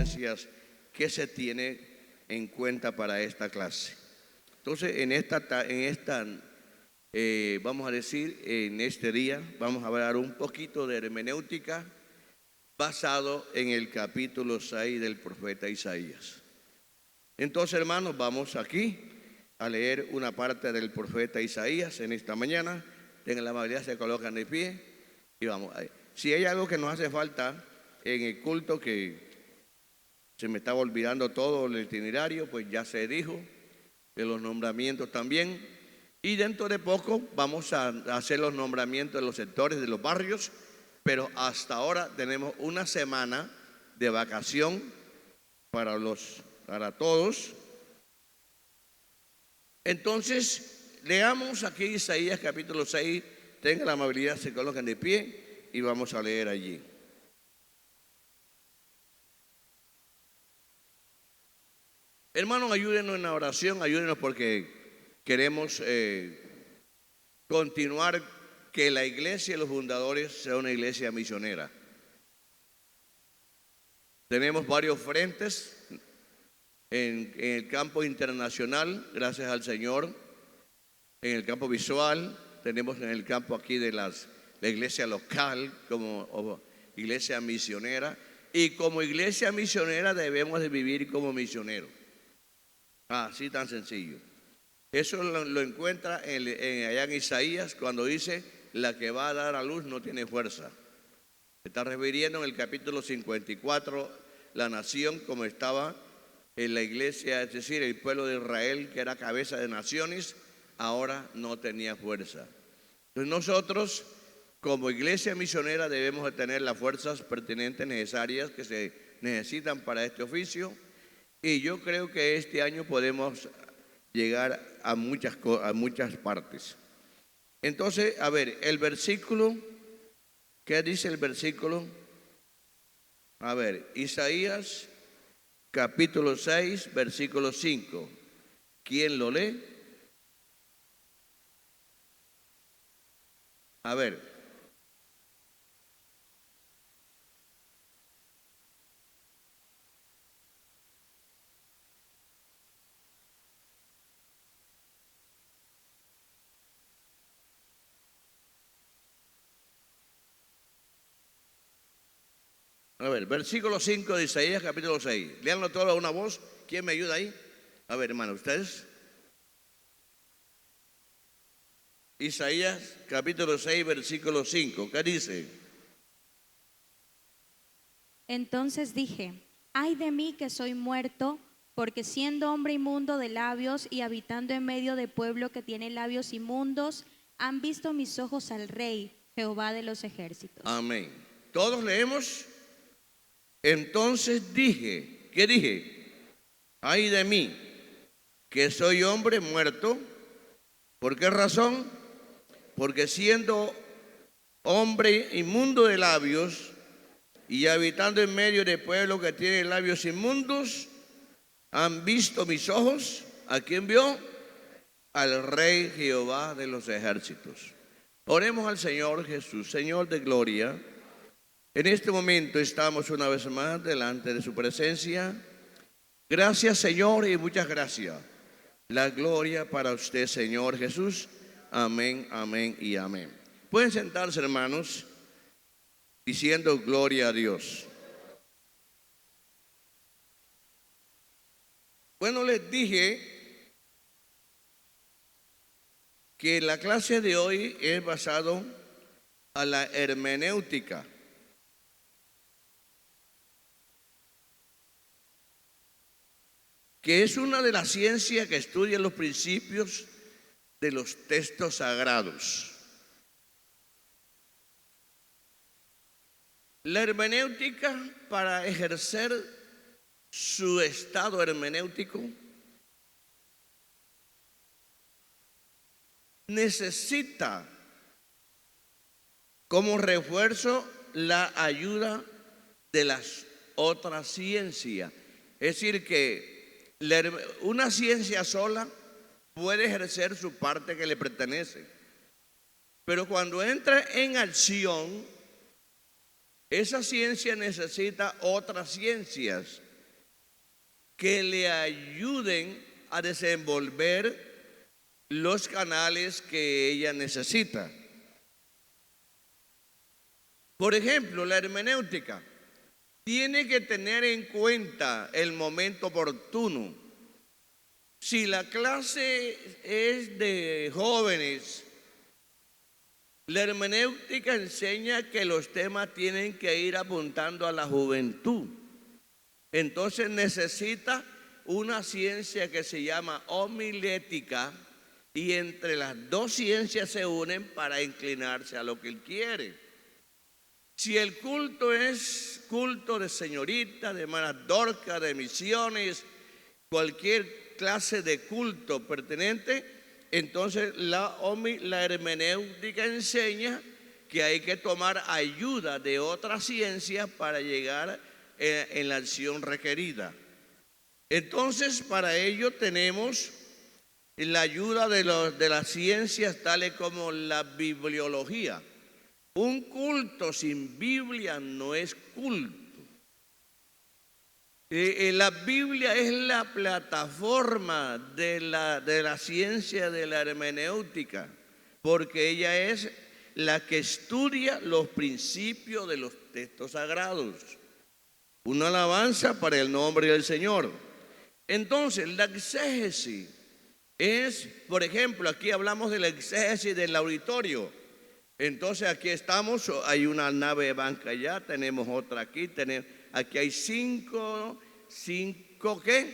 sugerencias que se tiene en cuenta para esta clase. Entonces, vamos a decir, en este día vamos a hablar un poquito de hermenéutica basado en el capítulo 6 del profeta Isaías. Entonces, hermanos, vamos aquí a leer una parte del profeta Isaías en esta mañana. Tengan la amabilidad, se colocan de pie y vamos. Si hay algo que nos hace falta en el culto, que se me estaba olvidando todo el itinerario, pues ya se dijo, de los nombramientos también. Y dentro de poco vamos a hacer los nombramientos de los sectores, de los barrios, pero hasta ahora tenemos una semana de vacación para todos. Entonces, leamos aquí Isaías capítulo 6, tengan la amabilidad, se colocan de pie y vamos a leer allí. Hermanos, ayúdenos en la oración, ayúdenos porque queremos continuar que la iglesia de los fundadores sea una iglesia misionera. Tenemos varios frentes en el campo internacional, gracias al Señor, en el campo visual, tenemos en el campo aquí de la iglesia local como iglesia misionera, y como iglesia misionera debemos de vivir como misioneros. Así tan sencillo. Eso lo encuentra allá en Isaías cuando dice: la que va a dar a luz no tiene fuerza. Se está refiriendo en el capítulo 54, la nación como estaba en la iglesia, es decir, el pueblo de Israel, que era cabeza de naciones, ahora no tenía fuerza. Entonces nosotros, como iglesia misionera, debemos de tener las fuerzas pertinentes, necesarias, que se necesitan para este oficio. Y yo creo que este año podemos llegar a muchas partes. Entonces, a ver, el versículo, ¿qué dice el versículo? A ver, Isaías capítulo 6, versículo 5. ¿Quién lo lee? A ver. A ver, versículo 5 de Isaías capítulo 6. Léanlo todo a una voz. ¿Quién me ayuda ahí? A ver, hermano, ustedes. Isaías capítulo 6, versículo 5. ¿Qué dice? Entonces dije: ay de mí que soy muerto, porque siendo hombre inmundo de labios y habitando en medio de pueblo que tiene labios inmundos, han visto mis ojos al Rey, Jehová de los ejércitos. Amén. Todos leemos. Entonces dije, ¿qué dije? Ay de mí, que soy hombre muerto. ¿Por qué razón? Porque siendo hombre inmundo de labios y habitando en medio de pueblo que tiene labios inmundos, han visto mis ojos. ¿A quién vio? Al Rey Jehová de los ejércitos. Oremos al Señor Jesús, Señor de gloria. En este momento estamos una vez más delante de su presencia. Gracias, Señor, y muchas gracias. La gloria para usted, Señor Jesús. Amén, amén y amén. Pueden sentarse, hermanos, diciendo gloria a Dios. Bueno, les dije que la clase de hoy es basado a la hermenéutica. Que es una de las ciencias que estudia los principios de los textos sagrados. La hermenéutica, para ejercer su estado hermenéutico, necesita como refuerzo la ayuda de las otras ciencias. Es decir, que una ciencia sola puede ejercer su parte que le pertenece, pero cuando entra en acción, esa ciencia necesita otras ciencias que le ayuden a desenvolver los canales que ella necesita. Por ejemplo, la hermenéutica tiene que tener en cuenta el momento oportuno. Si la clase es de jóvenes, la hermenéutica enseña que los temas tienen que ir apuntando a la juventud. Entonces necesita una ciencia que se llama homilética, y entre las dos ciencias se unen para inclinarse a lo que él quiere. Si el culto es culto de señorita, de hermanas Dorcas, de misiones, cualquier clase de culto pertinente, entonces la hermenéutica enseña que hay que tomar ayuda de otras ciencias para llegar en la acción requerida. Entonces, para ello tenemos la ayuda de las ciencias tales como la bibliología. Un culto sin Biblia no es culto. La Biblia es la plataforma de la ciencia de la hermenéutica, porque ella es la que estudia los principios de los textos sagrados. Una alabanza para el nombre del Señor. Entonces, la exégesis es, por ejemplo, aquí hablamos de la exégesis del auditorio. Entonces, aquí estamos, hay una nave de banca allá, tenemos otra aquí, aquí hay cinco ¿qué?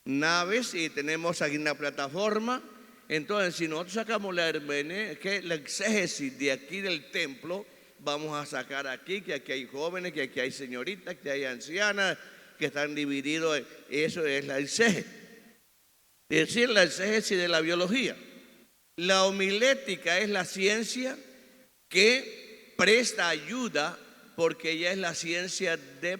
Naves, y tenemos aquí una plataforma. Entonces, si nosotros sacamos la exégesis de aquí del templo, vamos a sacar aquí que aquí hay jóvenes, que aquí hay señoritas, que hay ancianas, que están divididos. Eso es la exégesis. Es decir, la exégesis de la biología. La homilética es la ciencia que presta ayuda, porque ella es la ciencia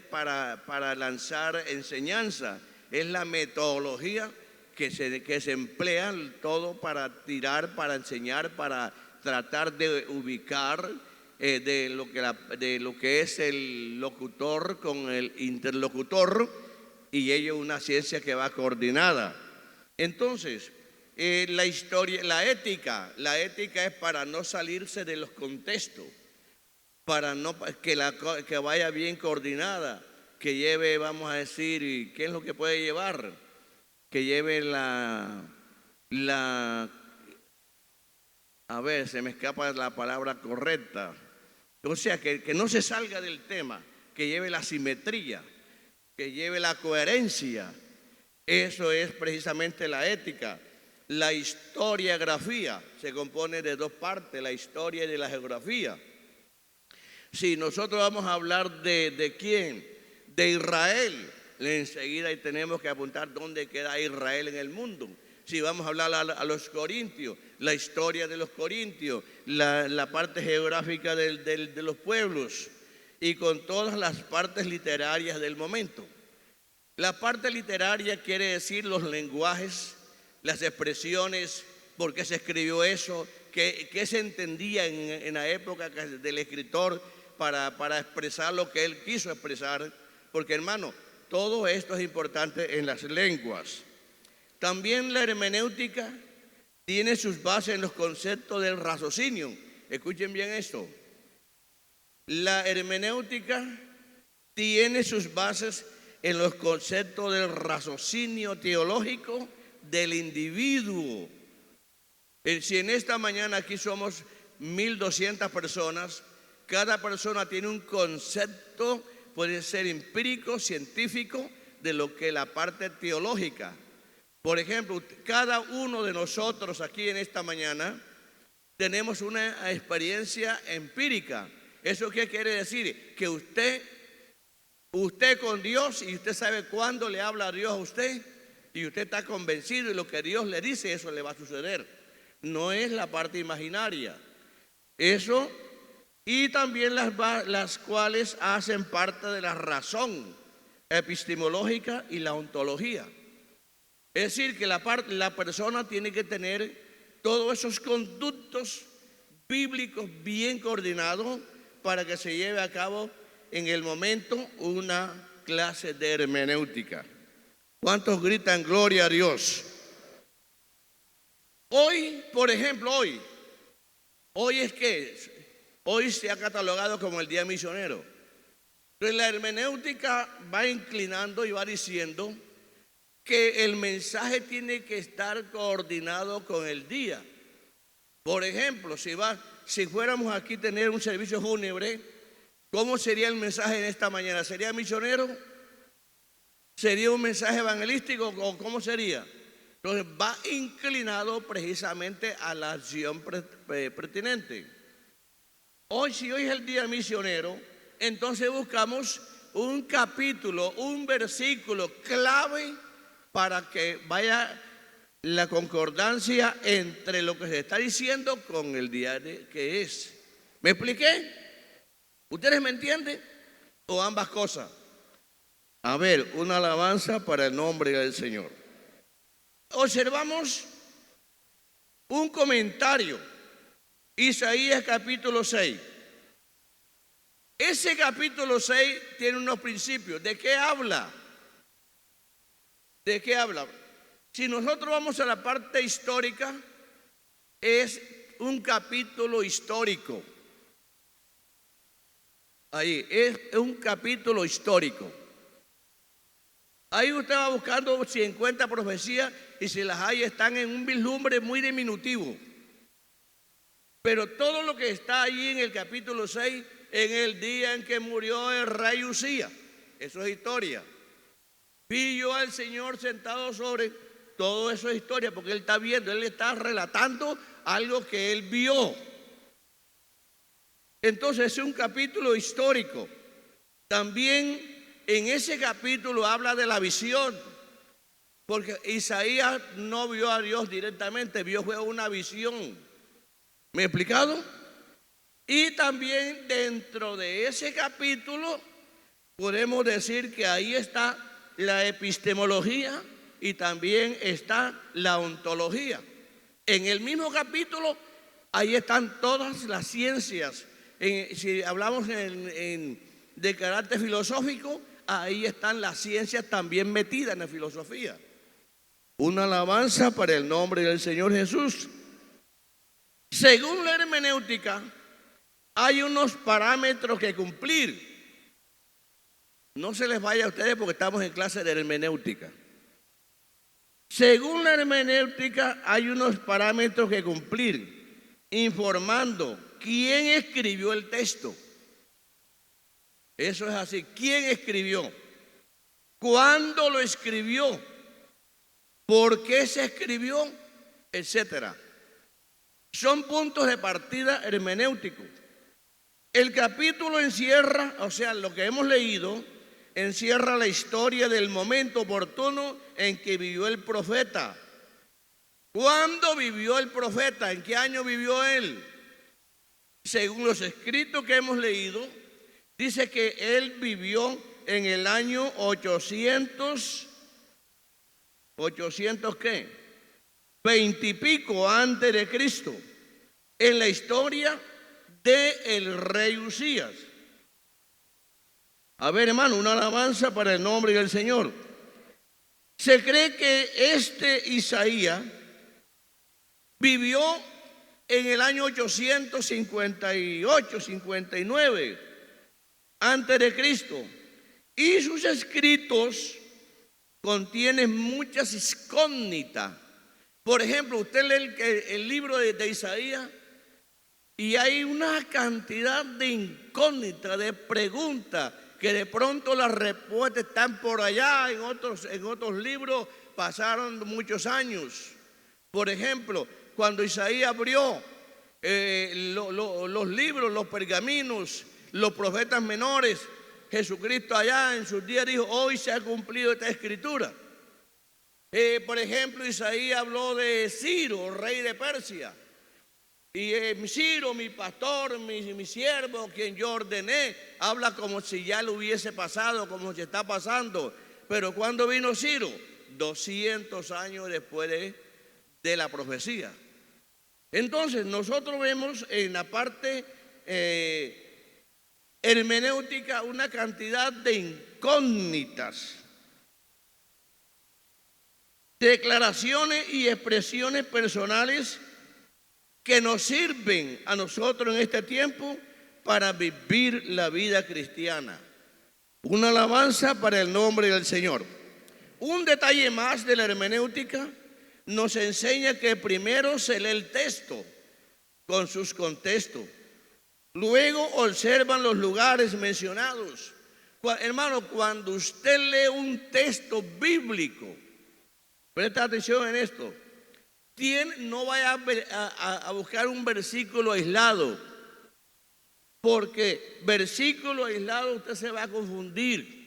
para lanzar enseñanza. Es la metodología que se emplea todo para tirar, para enseñar, para tratar de ubicar de lo que es el locutor con el interlocutor, y ello es una ciencia que va coordinada. Entonces, la ética es para no salirse de los contextos, para no que vaya bien coordinada, que lleve, vamos a decir, ¿qué es lo que puede llevar? Que lleve a ver, se me escapa la palabra correcta. O sea, que no se salga del tema, que lleve la simetría, que lleve la coherencia. Eso es precisamente la ética. La historiografía se compone de dos partes, la historia y de la geografía. Si nosotros vamos a hablar de quién, de Israel, enseguida tenemos que apuntar dónde queda Israel en el mundo. Si vamos a hablar a los corintios, la historia de los corintios, la parte geográfica de los pueblos, y con todas las partes literarias del momento. La parte literaria quiere decir los lenguajes, las expresiones, por qué se escribió eso, qué se entendía en la época del escritor para expresar lo que él quiso expresar, porque, hermano, todo esto es importante en las lenguas. También la hermenéutica tiene sus bases en los conceptos del raciocinio. Escuchen bien esto. La hermenéutica tiene sus bases en los conceptos del raciocinio teológico del individuo. Si en esta mañana aquí somos 1,200 personas, cada persona tiene un concepto, puede ser empírico, científico, de lo que es la parte teológica. Por ejemplo, cada uno de nosotros aquí en esta mañana tenemos una experiencia empírica. ¿Eso qué quiere decir? Que usted con Dios, y usted sabe cuándo le habla a Dios a usted, y usted está convencido, y lo que Dios le dice, eso le va a suceder. No es la parte imaginaria. Eso, y también las cuales hacen parte de la razón epistemológica y la ontología. Es decir, que la persona tiene que tener todos esos conductos bíblicos bien coordinados para que se lleve a cabo en el momento una clase de hermenéutica. ¿Cuántos gritan gloria a Dios? Hoy, por ejemplo, hoy se ha catalogado como el Día Misionero. Entonces la hermenéutica va inclinando y va diciendo que el mensaje tiene que estar coordinado con el día. Por ejemplo, si fuéramos aquí a tener un servicio fúnebre, ¿cómo sería el mensaje en esta mañana? ¿Sería misionero? ¿Sería un mensaje evangelístico o cómo sería? Entonces va inclinado precisamente a la acción pertinente. Si hoy es el día misionero, entonces buscamos un capítulo, un versículo clave para que vaya la concordancia entre lo que se está diciendo con el día que es. ¿Me expliqué? ¿Ustedes me entienden? ¿O ambas cosas? A ver, una alabanza para el nombre del Señor. Observamos un comentario, Isaías capítulo 6. Ese capítulo 6 tiene unos principios. ¿De qué habla? ¿De qué habla? Si nosotros vamos a la parte histórica, es un capítulo histórico. Ahí, es un capítulo histórico. Ahí usted va buscando si encuentra profecías y si las hay están en un vislumbre muy diminutivo. Pero todo lo que está allí en el capítulo 6, en el día en que murió el rey Usías, eso es historia. Vi yo al Señor sentado sobre, todo eso es historia, porque Él está viendo, Él está relatando algo que Él vio. Entonces es un capítulo histórico. También en ese capítulo habla de la visión, porque Isaías no vio a Dios directamente, fue una visión. ¿Me he explicado? Y también dentro de ese capítulo podemos decir que ahí está la epistemología y también está la ontología. En el mismo capítulo ahí están todas las ciencias. Si hablamos de carácter filosófico, ahí están las ciencias también metidas en la filosofía. Una alabanza para el nombre del Señor Jesús. Según la hermenéutica, hay unos parámetros que cumplir. No se les vaya a ustedes porque estamos en clase de hermenéutica. Según la hermenéutica, hay unos parámetros que cumplir, informando quién escribió el texto. Eso es así. ¿Quién escribió? ¿Cuándo lo escribió? ¿Por qué se escribió? Etcétera. Son puntos de partida hermenéuticos. El capítulo encierra, o sea, lo que hemos leído, encierra la historia del momento oportuno en que vivió el profeta. ¿Cuándo vivió el profeta? ¿En qué año vivió él? Según los escritos que hemos leído, dice que él vivió en el año 800 ¿qué? 20 y pico antes de Cristo, en la historia del rey Usías. A ver, hermano, una alabanza para el nombre del Señor. Se cree que este Isaías vivió en el año 858, 59 antes de Cristo, y sus escritos contienen muchas incógnitas. Por ejemplo, usted lee el libro de Isaías y hay una cantidad de incógnitas, de preguntas, que de pronto las respuestas están por allá, en otros libros pasaron muchos años. Por ejemplo, cuando Isaías abrió los libros, los pergaminos, los profetas menores, Jesucristo allá en sus días dijo: hoy se ha cumplido esta escritura. Por ejemplo, Isaías habló de Ciro, rey de Persia. Y Ciro, mi pastor, mi siervo, quien yo ordené, habla como si ya lo hubiese pasado, como si está pasando. Pero ¿cuándo vino Ciro? 200 años después de la profecía. Entonces, nosotros vemos en la parte hermenéutica una cantidad de incógnitas. declaraciones y expresiones personales que nos sirven a nosotros en este tiempo para vivir la vida cristiana. Una alabanza para el nombre del Señor. Un detalle más de la hermenéutica nos enseña que primero se lee el texto con sus contextos. Luego observan los lugares mencionados. Hermano, cuando usted lee un texto bíblico, presta atención en esto, no vaya a buscar un versículo aislado, porque versículo aislado usted se va a confundir.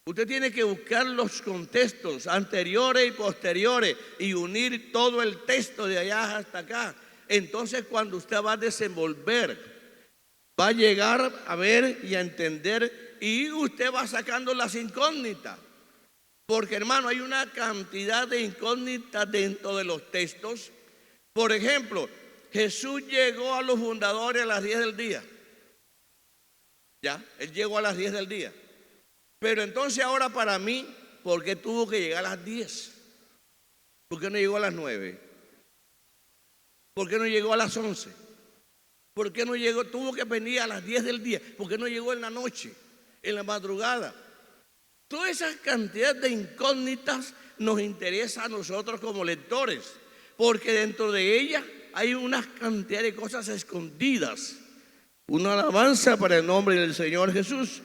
Usted tiene que buscar los contextos anteriores y posteriores y unir todo el texto de allá hasta acá. Entonces, cuando usted va a desenvolver, va a llegar a ver y a entender, y usted va sacando las incógnitas. Porque, hermano, hay una cantidad de incógnitas dentro de los textos. Por ejemplo, Jesús llegó a los fundadores a las 10 del día. Ya, Él llegó a las 10 del día. Pero entonces ahora para mí, ¿por qué tuvo que llegar a las 10? ¿Por qué no llegó a las 9? ¿Por qué no llegó a las 11? ¿Por qué no llegó? Tuvo que venir a las 10 del día. ¿Por qué no llegó en la noche, en la madrugada? Toda esa cantidad de incógnitas nos interesa a nosotros como lectores, porque dentro de ellas hay una cantidad de cosas escondidas. Una alabanza para el nombre del Señor Jesús.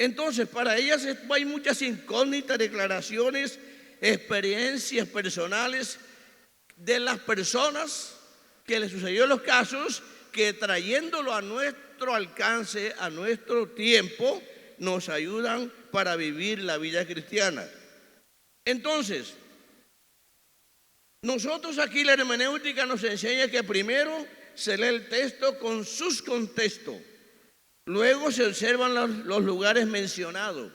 Entonces, para ellas hay muchas incógnitas, declaraciones, experiencias personales de las personas que les sucedió en los casos, que trayéndolo a nuestro alcance, a nuestro tiempo, nos ayudan para vivir la vida cristiana. Entonces, nosotros aquí la hermenéutica nos enseña que primero se lee el texto con sus contextos, luego se observan los lugares mencionados.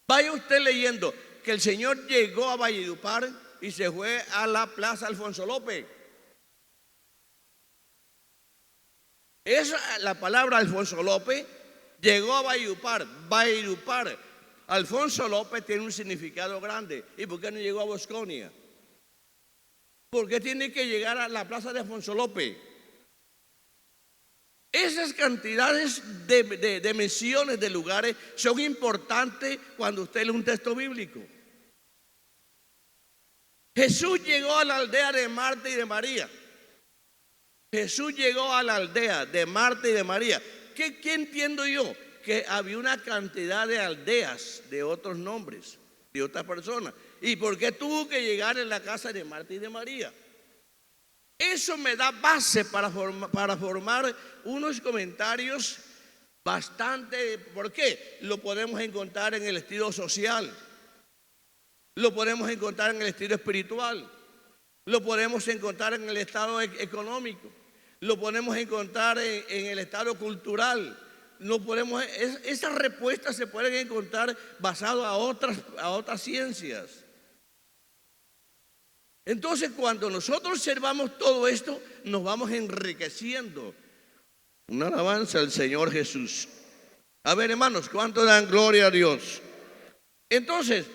Vaya usted leyendo que el Señor llegó a Valledupar y se fue a la Plaza Alfonso López. Esa, la palabra Alfonso López, llegó a Valledupar. Valledupar, Alfonso López tiene un significado grande. ¿Y por qué no llegó a Bosconia? ¿Por qué tiene que llegar a la Plaza de Alfonso López? Esas cantidades de menciones de lugares son importantes cuando usted lee un texto bíblico. Jesús llegó a la aldea de Marta y de María. Jesús llegó a la aldea de Marta y de María. ¿Qué entiendo yo? Que había una cantidad de aldeas de otros nombres, de otras personas. ¿Y por qué tuvo que llegar en la casa de Marta y de María? Eso me da base para formar unos comentarios bastante. ¿Por qué? Lo podemos encontrar en el estilo social, lo podemos encontrar en el estilo espiritual, lo podemos encontrar en el estado económico, lo podemos encontrar en el estado cultural. Esas respuestas se pueden encontrar basadas a otras ciencias. Entonces, cuando nosotros observamos todo esto, nos vamos enriqueciendo. Una alabanza al Señor Jesús. A ver, hermanos, ¿cuánto dan gloria a Dios? Entonces,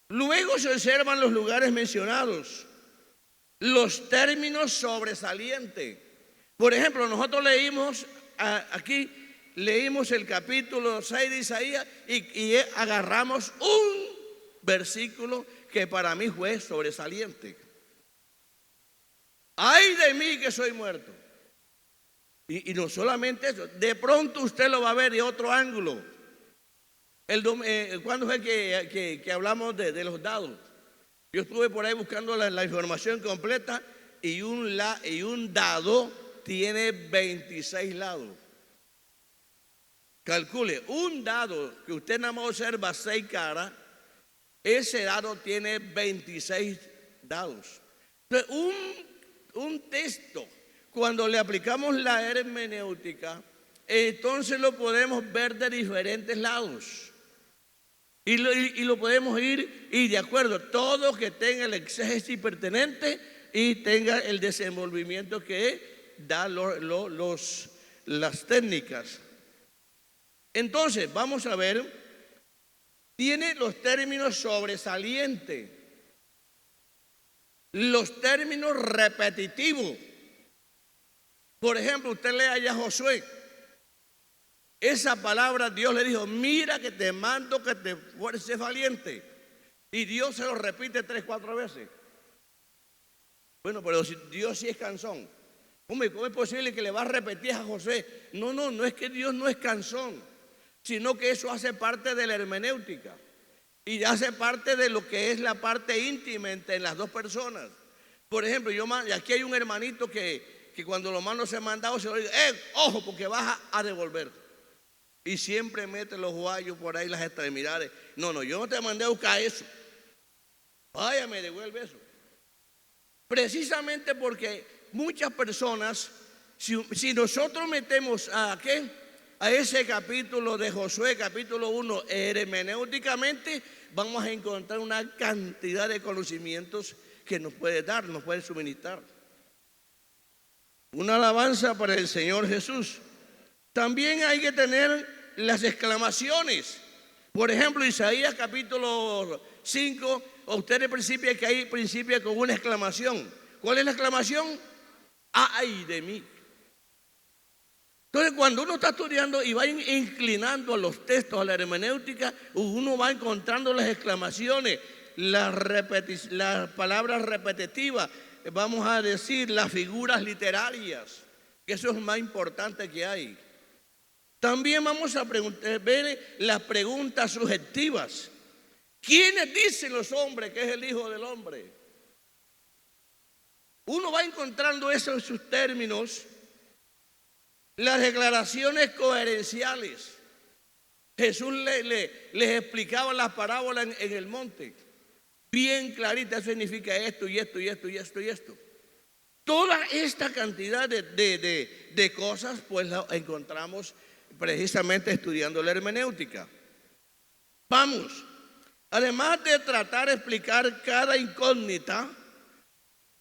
luego se observan los lugares mencionados, los términos sobresalientes. Por ejemplo, nosotros leímos el capítulo 6 de Isaías y agarramos un versículo que para mí fue sobresaliente. ¡Ay de mí que soy muerto! Y no solamente eso, de pronto usted lo va a ver de otro ángulo. ¿Cuándo fue que hablamos de los dados? Yo estuve por ahí buscando la información completa y un dado tiene 26 lados. Calcule, un dado que usted nada más observa 6 caras, ese dado tiene 26 dados. Entonces, un texto, cuando le aplicamos la hermenéutica, entonces lo podemos ver de diferentes lados. Y lo podemos ir y de acuerdo, todo que tenga el exégesis pertinente y tenga el desenvolvimiento que da las técnicas. Entonces, vamos a ver, tiene los términos sobresalientes. los términos repetitivos. Por ejemplo, usted lee allá a Josué. Esa palabra Dios le dijo: mira que te mando que te fuerces valiente. Y Dios se lo repite 3, 4 veces. Bueno, pero si Dios sí es cansón, ¿cómo es posible que le va a repetir a Josué? No es que Dios no es cansón, sino que eso hace parte de la hermenéutica y hace parte de lo que es la parte íntima entre las dos personas. Por ejemplo, aquí hay un hermanito que cuando los manos se han mandado se lo dice: ojo, porque vas a devolver. Y siempre mete los guayos por ahí, las extremidades. No, yo no te mandé a buscar eso. Vaya, me devuelve eso. Precisamente porque muchas personas, si nosotros metemos a ese capítulo de Josué, capítulo 1, hermenéuticamente, vamos a encontrar una cantidad de conocimientos que nos puede dar, nos puede suministrar. Una alabanza para el Señor Jesús. También hay que tener las exclamaciones. Por ejemplo, Isaías capítulo 5, usted principia con una exclamación. ¿Cuál es la exclamación? ¡Ay de mí! Entonces, cuando uno está estudiando y va inclinando a los textos, a la hermenéutica, uno va encontrando las exclamaciones, las palabras repetitivas, vamos a decir, las figuras literarias, que eso es más importante que hay. También vamos a ver las preguntas subjetivas. ¿Quiénes dicen los hombres que es el Hijo del Hombre? Uno va encontrando eso en sus términos. Las declaraciones coherenciales. Jesús les explicaba las parábolas en el monte. Bien clarita, eso significa esto y esto y esto y esto y esto. Toda esta cantidad de cosas pues la encontramos precisamente estudiando la hermenéutica. Vamos, además de tratar de explicar cada incógnita,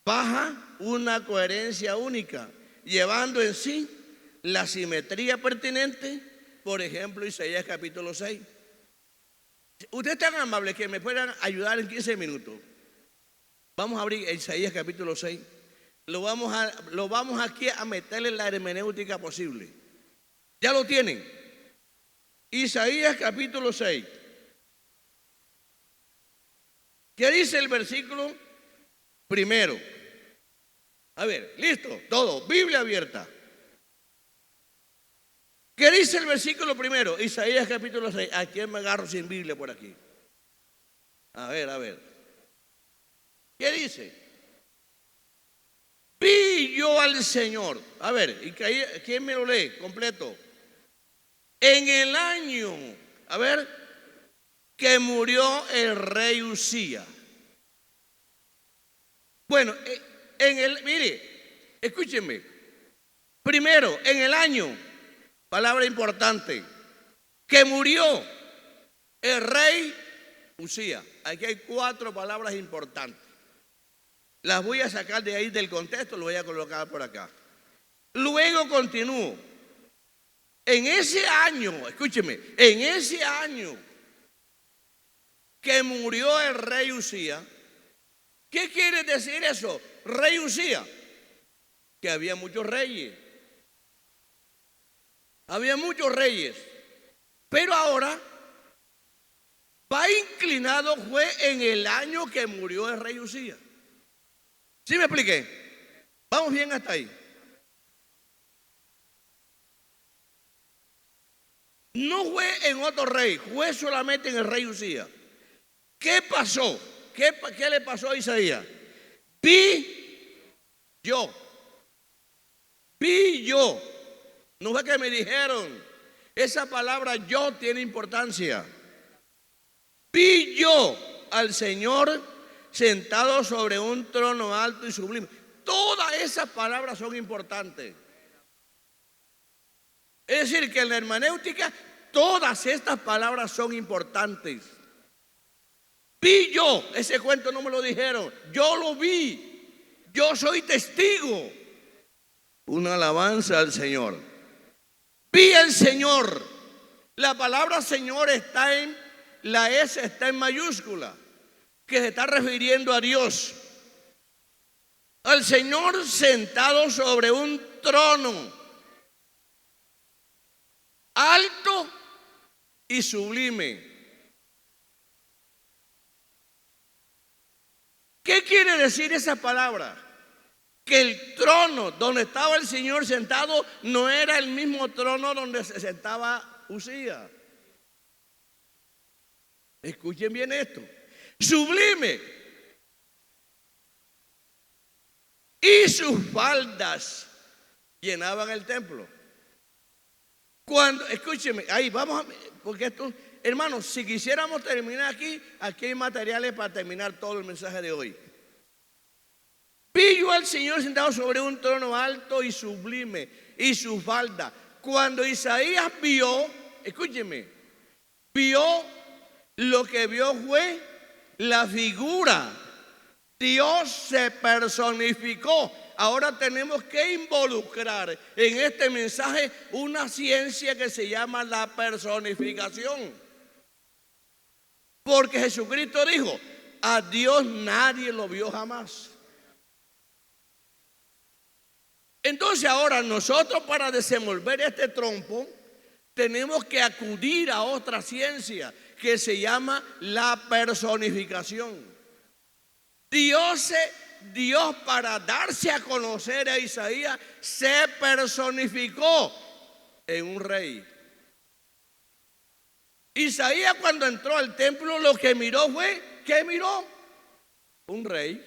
baja una coherencia única, llevando en sí la simetría pertinente. Por ejemplo, Isaías capítulo 6. Usted es tan amable que me puedan ayudar en 15 minutos. Vamos a abrir Isaías capítulo 6. Lo vamos aquí a meterle la hermenéutica posible. ¿Ya lo tienen? Isaías capítulo 6. ¿Qué dice el versículo primero? A ver, listo, todo, Biblia abierta. ¿Qué dice el versículo primero? Isaías capítulo 6. ¿A quién me agarro sin Biblia por aquí? A ver. ¿Qué dice? Vi yo al Señor. A ver, ¿quién me lo lee completo? En el año, a ver, que murió el rey Usía. Bueno, mire, escúchenme. Primero, en el año, palabra importante, que murió el rey Usía. Aquí hay 4 palabras importantes. Las voy a sacar de ahí del contexto, lo voy a colocar por acá. Luego continúo. En ese año, escúcheme, en ese año que murió el rey Usía, ¿qué quiere decir eso? Rey Usía, que había muchos reyes. Había muchos reyes, pero ahora va inclinado fue en el año que murió el rey Usía. ¿Sí me expliqué? Vamos bien hasta ahí. No fue en otro rey, fue solamente en el rey Usía. ¿Qué pasó? ¿Qué le pasó a Isaías? Vi yo. No fue que me dijeron. Esa palabra yo tiene importancia. Vi yo al Señor sentado sobre un trono alto y sublime. Todas esas palabras son importantes. Es decir, que en la hermenéutica todas estas palabras son importantes. Vi yo, ese cuento no me lo dijeron, yo lo vi, yo soy testigo. Una alabanza al Señor. Vi al Señor. La palabra Señor la S está en mayúscula, que se está refiriendo a Dios. al Señor sentado sobre un trono alto y sublime. ¿Qué quiere decir esa palabra? Que el trono donde estaba el Señor sentado no era el mismo trono donde se sentaba Usías. Escuchen bien esto. Sublime. Y sus faldas llenaban el templo. Cuando, escúcheme, ahí vamos a, porque esto, hermanos, si quisiéramos terminar aquí hay materiales para terminar todo el mensaje de hoy. Vi yo al Señor sentado sobre un trono alto y sublime, y su falda. Cuando Isaías vio, escúcheme, vio, lo que vio fue la figura. Dios se personificó. Ahora tenemos que involucrar en este mensaje una ciencia que se llama la personificación. Porque Jesucristo dijo, a Dios nadie lo vio jamás. Entonces ahora nosotros, para desenvolver este trompo, tenemos que acudir a otra ciencia que se llama la personificación. Dios, para darse a conocer a Isaías, se personificó en un rey. Isaías, cuando entró al templo, lo que miró fue, ¿qué miró? Un rey.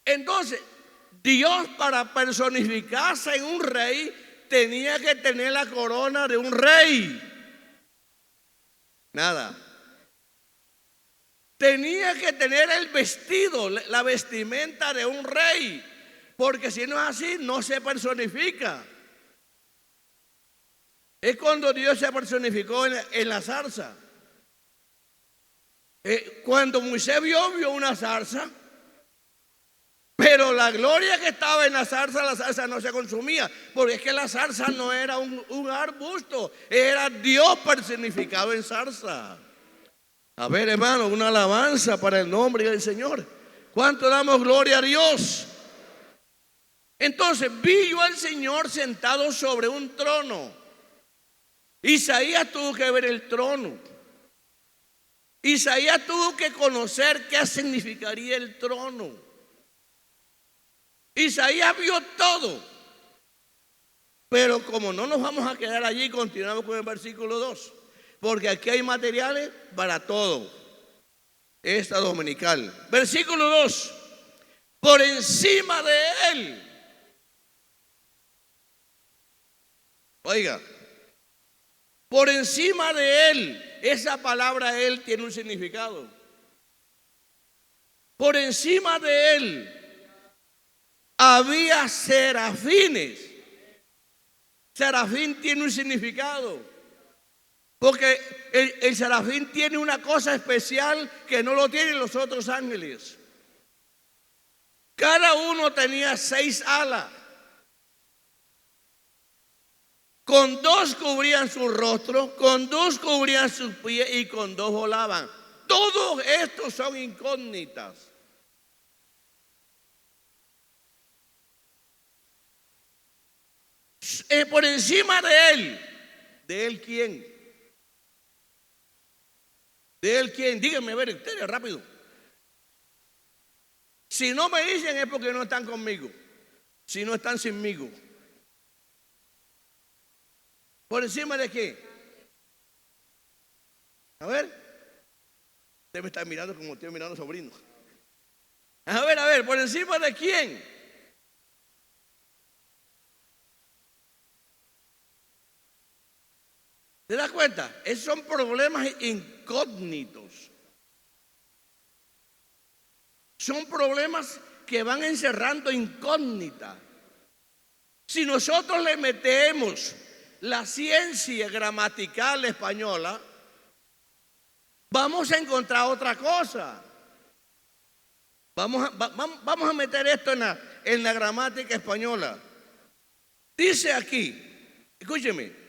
Entonces, Dios, para personificarse en un rey, tenía que tener la corona de un rey. Nada. Tenía que tener el vestido, la vestimenta de un rey, porque si no es así, no se personifica. Es cuando Dios se personificó en la zarza. Cuando Moisés vio una zarza, pero la gloria que estaba en la zarza no se consumía, porque es que la zarza no era un arbusto, era Dios personificado en zarza. A ver, hermano, una alabanza para el nombre del Señor. ¿Cuánto damos gloria a Dios? Entonces vi yo al Señor sentado sobre un trono. Isaías tuvo que ver el trono. Isaías tuvo que conocer qué significaría el trono. Isaías vio todo. Pero como no nos vamos a quedar allí, continuamos con el versículo 2. Porque aquí hay materiales para todo. Esta dominical. Versículo 2. Por encima de él. Oiga. Por encima de él. Esa palabra él tiene un significado. Por encima de él había serafines. Serafín tiene un significado. Porque el serafín tiene una cosa especial que no lo tienen los otros ángeles. Cada uno tenía 6 alas. Con 2 cubrían su rostro, con 2 cubrían sus pies y con 2 volaban. Todos estos son incógnitas. Por encima de él ¿quién? ¿De él quién? Díganme, a ver, ustedes rápido. Si no me dicen es porque no están conmigo. Si no están sinmigo. ¿Por encima de qué? A ver. Usted me está mirando como estoy mirando sobrino. A ver, ¿por encima de quién? ¿Te das cuenta? Esos son problemas incógnitos. Son problemas que van encerrando incógnitas. Si nosotros le metemos la ciencia gramatical española, vamos a encontrar otra cosa. Vamos a meter esto en la gramática española. Dice aquí, escúcheme.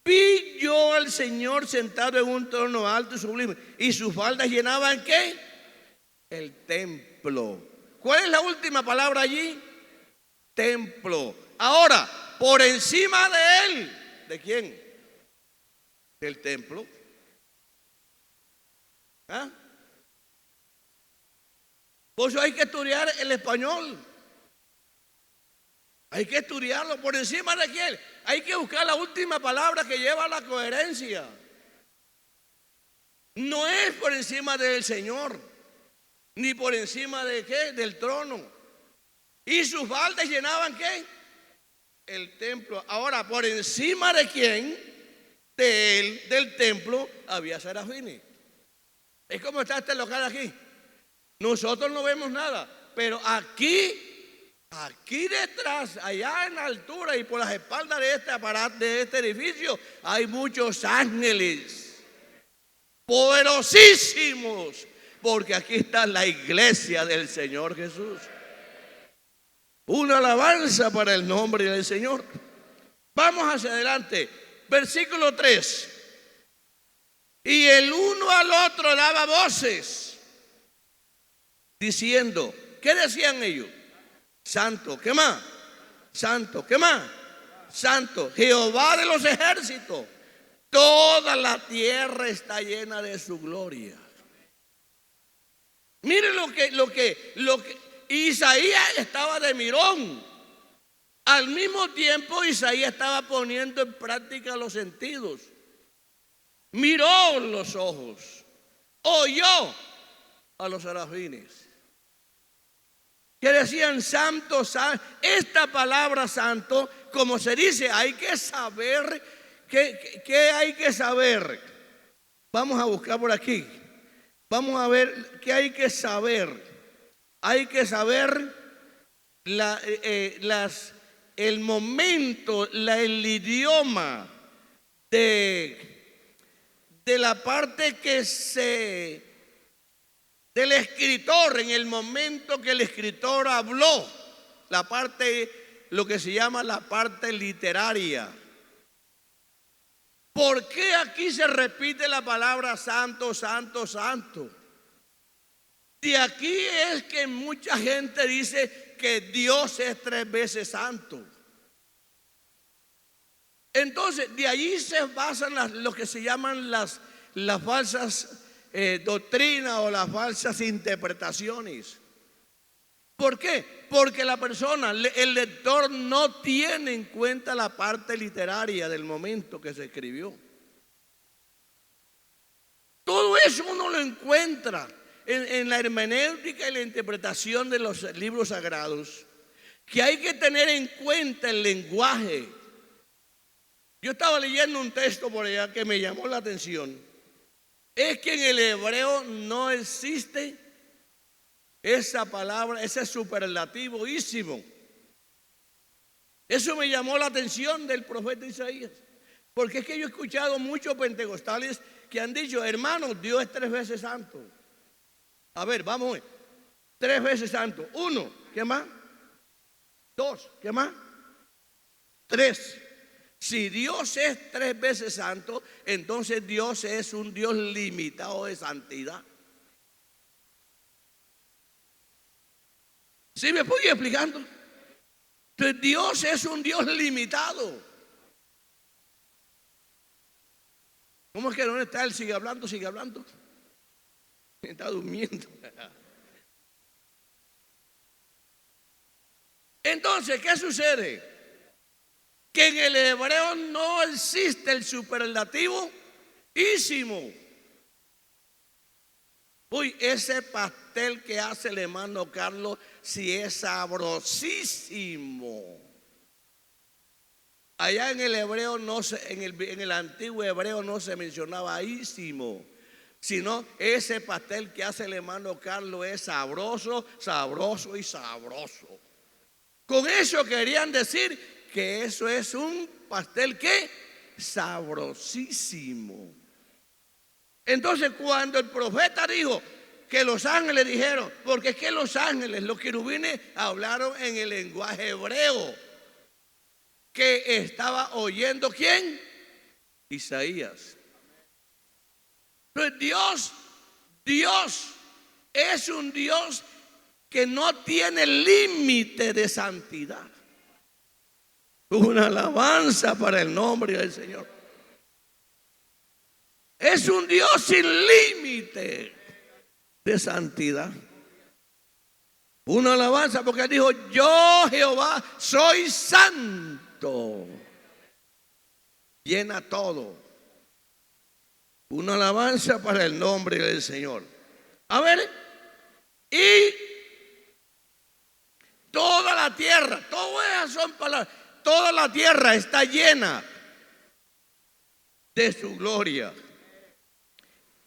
Vi yo al Señor sentado en un trono alto y sublime, y sus faldas llenaban ¿qué? El templo. ¿Cuál es la última palabra allí? Templo. Ahora, por encima de él, ¿de quién? Del templo. ¿Ah? Por eso hay que estudiar el español. Hay que estudiarlo. ¿Por encima de quién? Hay que buscar la última palabra que lleva a la coherencia. No es por encima del Señor, ni por encima de qué, del trono. Y sus baldes llenaban qué, el templo. Ahora, por encima de quién, de él, del templo, había serafines. Es como está este local aquí. Nosotros no vemos nada, pero aquí detrás, allá en la altura y por las espaldas de este aparato, de este edificio, hay muchos ángeles poderosísimos, porque aquí está la iglesia del Señor Jesús. Una alabanza para el nombre del Señor. Vamos hacia adelante. Versículo 3. Y el uno al otro daba voces, diciendo, ¿qué decían ellos? Santo, ¿qué más? Santo, ¿qué más? Santo, Jehová de los ejércitos. Toda la tierra está llena de su gloria. Miren lo que Isaías estaba de mirón. Al mismo tiempo Isaías estaba poniendo en práctica los sentidos. Miró los ojos, oyó a los serafines que decían santo, santo. Esta palabra santo, como se dice, hay que saber. ¿Qué hay que saber? Vamos a buscar por aquí. Vamos a ver qué hay que saber. Hay que saber el momento, el idioma de la parte del escritor, en el momento que el escritor habló, la parte, lo que se llama la parte literaria. ¿Por qué aquí se repite la palabra santo, santo, santo? De aquí es que mucha gente dice que Dios es 3 veces santo. Entonces, de allí se basan lo que se llaman las falsas doctrinas o las falsas interpretaciones. ¿Por qué? Porque la persona, el lector, no tiene en cuenta la parte literaria del momento que se escribió. Todo eso uno lo encuentra en la hermenéutica y la interpretación de los libros sagrados, que hay que tener en cuenta el lenguaje. Yo estaba leyendo un texto por allá que me llamó la atención. Es que en el hebreo no existe esa palabra, ese superlativo ísimo. Eso me llamó la atención del profeta Isaías, porque es que yo he escuchado muchos pentecostales que han dicho, hermanos, Dios es 3 veces santo. A ver, vamos a ver. 3 veces santo. 1, ¿qué más? 2, ¿qué más? 3. Si Dios es 3 veces santo, entonces Dios es un Dios limitado de santidad. ¿Sí me estoy explicando? Entonces Dios es un Dios limitado. ¿Cómo es que no está él? Sigue hablando, sigue hablando. Está durmiendo. Entonces, ¿qué sucede? Que en el hebreo no existe el superlativo ísimo. Uy, ese pastel que hace el hermano Carlos, si es sabrosísimo. Allá en el hebreo en el antiguo hebreo no se mencionaba ísimo, sino ese pastel que hace el hermano Carlos es sabroso, sabroso y sabroso. Con eso querían decir que eso es un pastel que sabrosísimo. Entonces, cuando el profeta dijo que los ángeles dijeron, porque es que los ángeles, los querubines, hablaron en el lenguaje hebreo, que estaba oyendo ¿quién? Isaías. Entonces Dios es un Dios que no tiene límite de santidad. Una alabanza para el nombre del Señor. Es un Dios sin límite de santidad. Una alabanza porque Él dijo: yo, Jehová, soy santo. Llena todo. Una alabanza para el nombre del Señor. A ver, y toda la tierra, todas esas son palabras, toda la tierra está llena de su gloria.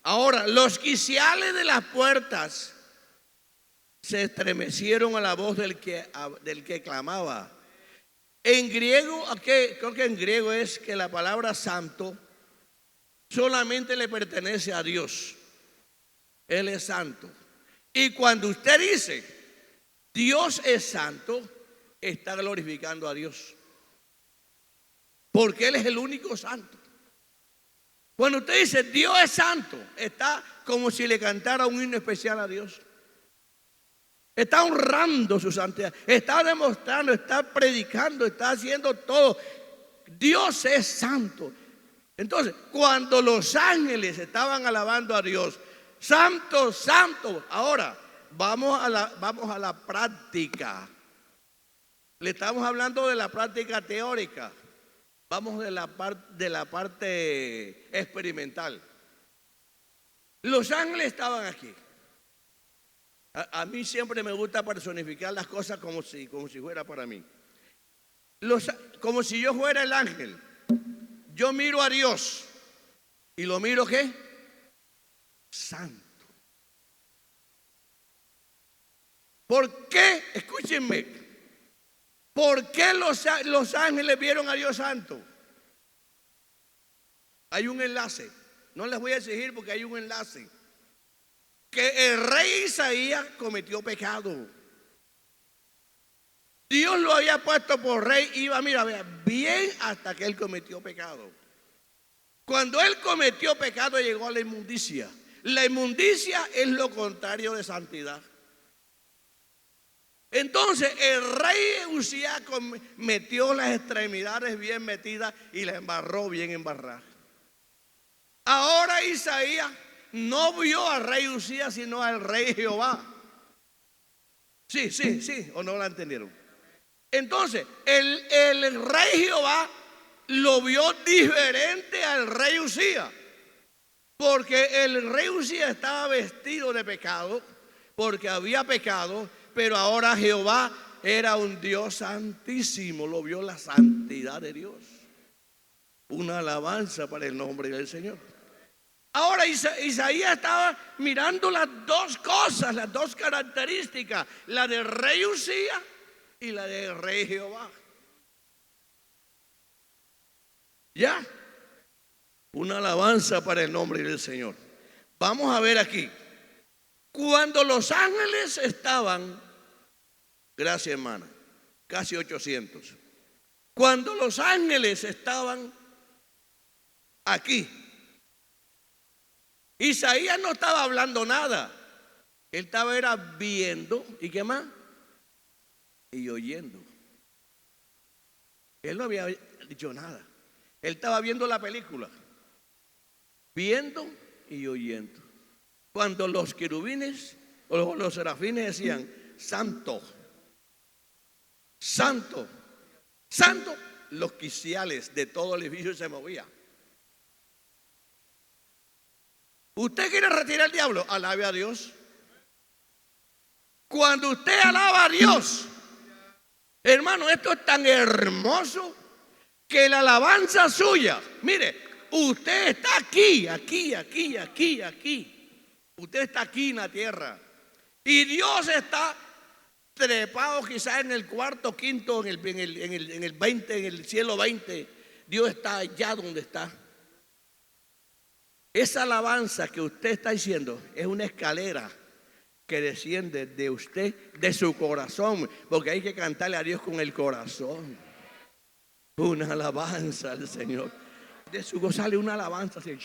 Ahora, los quiciales de las puertas se estremecieron a la voz del que clamaba. En griego, creo que en griego es que la palabra santo solamente le pertenece a Dios. Él es santo. Y cuando usted dice Dios es santo, está glorificando a Dios. Porque Él es el único santo. Cuando usted dice Dios es santo, está como si le cantara un himno especial a Dios. Está honrando su santidad, está demostrando, está predicando, está haciendo todo. Dios es santo. Entonces, cuando los ángeles estaban alabando a Dios, santo, santo. Ahora, vamos a la práctica. Le estamos hablando de la práctica teórica. Vamos de la parte experimental. Los ángeles estaban aquí. A mí siempre me gusta personificar las cosas como si fuera para mí. Como si yo fuera el ángel. Yo miro a Dios y lo miro ¿qué? Santo. ¿Por qué? Escúchenme. ¿Por qué los ángeles vieron a Dios santo? Hay un enlace. No les voy a exigir porque hay un enlace. Que el rey Isaías cometió pecado. Dios lo había puesto por rey, iba, mira, bien hasta que él cometió pecado. Cuando él cometió pecado llegó a la inmundicia. La inmundicia es lo contrario de santidad. Entonces el rey Usías metió las extremidades bien metidas y la embarró bien embarrada. Ahora Isaías no vio al rey Usías, sino al rey Jehová. Sí, ¿o no la entendieron? Entonces, el rey Jehová lo vio diferente al rey Usías. Porque el rey Usías estaba vestido de pecado, porque había pecado, pero ahora Jehová era un Dios santísimo, lo vio la santidad de Dios. Una alabanza para el nombre del Señor. Ahora Isaías estaba mirando las dos cosas, las dos características, la del rey Usías y la del rey Jehová. Ya, una alabanza para el nombre del Señor. Vamos a ver aquí. Cuando los ángeles estaban, gracias hermana, casi 800. Cuando los ángeles estaban aquí, Isaías no estaba hablando nada. Él estaba viendo, ¿y qué más? Y oyendo. Él no había dicho nada. Él estaba viendo la película, viendo y oyendo. Cuando los querubines o los serafines decían santo, santo, santo, los quiciales de todo el edificio se movían. ¿Usted quiere retirar al diablo? Alabe a Dios. Cuando usted alaba a Dios, hermano, esto es tan hermoso que la alabanza suya, mire, usted está aquí. Usted está aquí en la tierra. Y Dios está trepado quizás en el cuarto, quinto, en el 20, en el cielo 20. Dios está allá donde está. Esa alabanza que usted está diciendo es una escalera que desciende de usted, de su corazón, porque hay que cantarle a Dios con el corazón. Una alabanza al Señor. De su voz sale una alabanza así.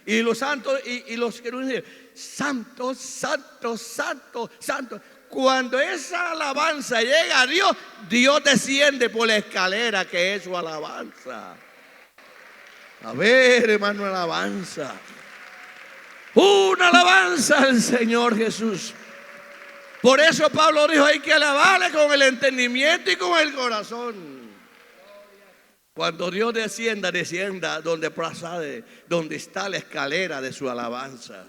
Y los santos y los querubines, santo, santo, santo, santo. Cuando esa alabanza llega a Dios, Dios desciende por la escalera que es su alabanza. A ver, hermano, alabanza. Una alabanza al Señor Jesús. Por eso Pablo dijo, hay que alabarle con el entendimiento y con el corazón. Cuando Dios descienda, descienda donde procede, donde está la escalera de su alabanza.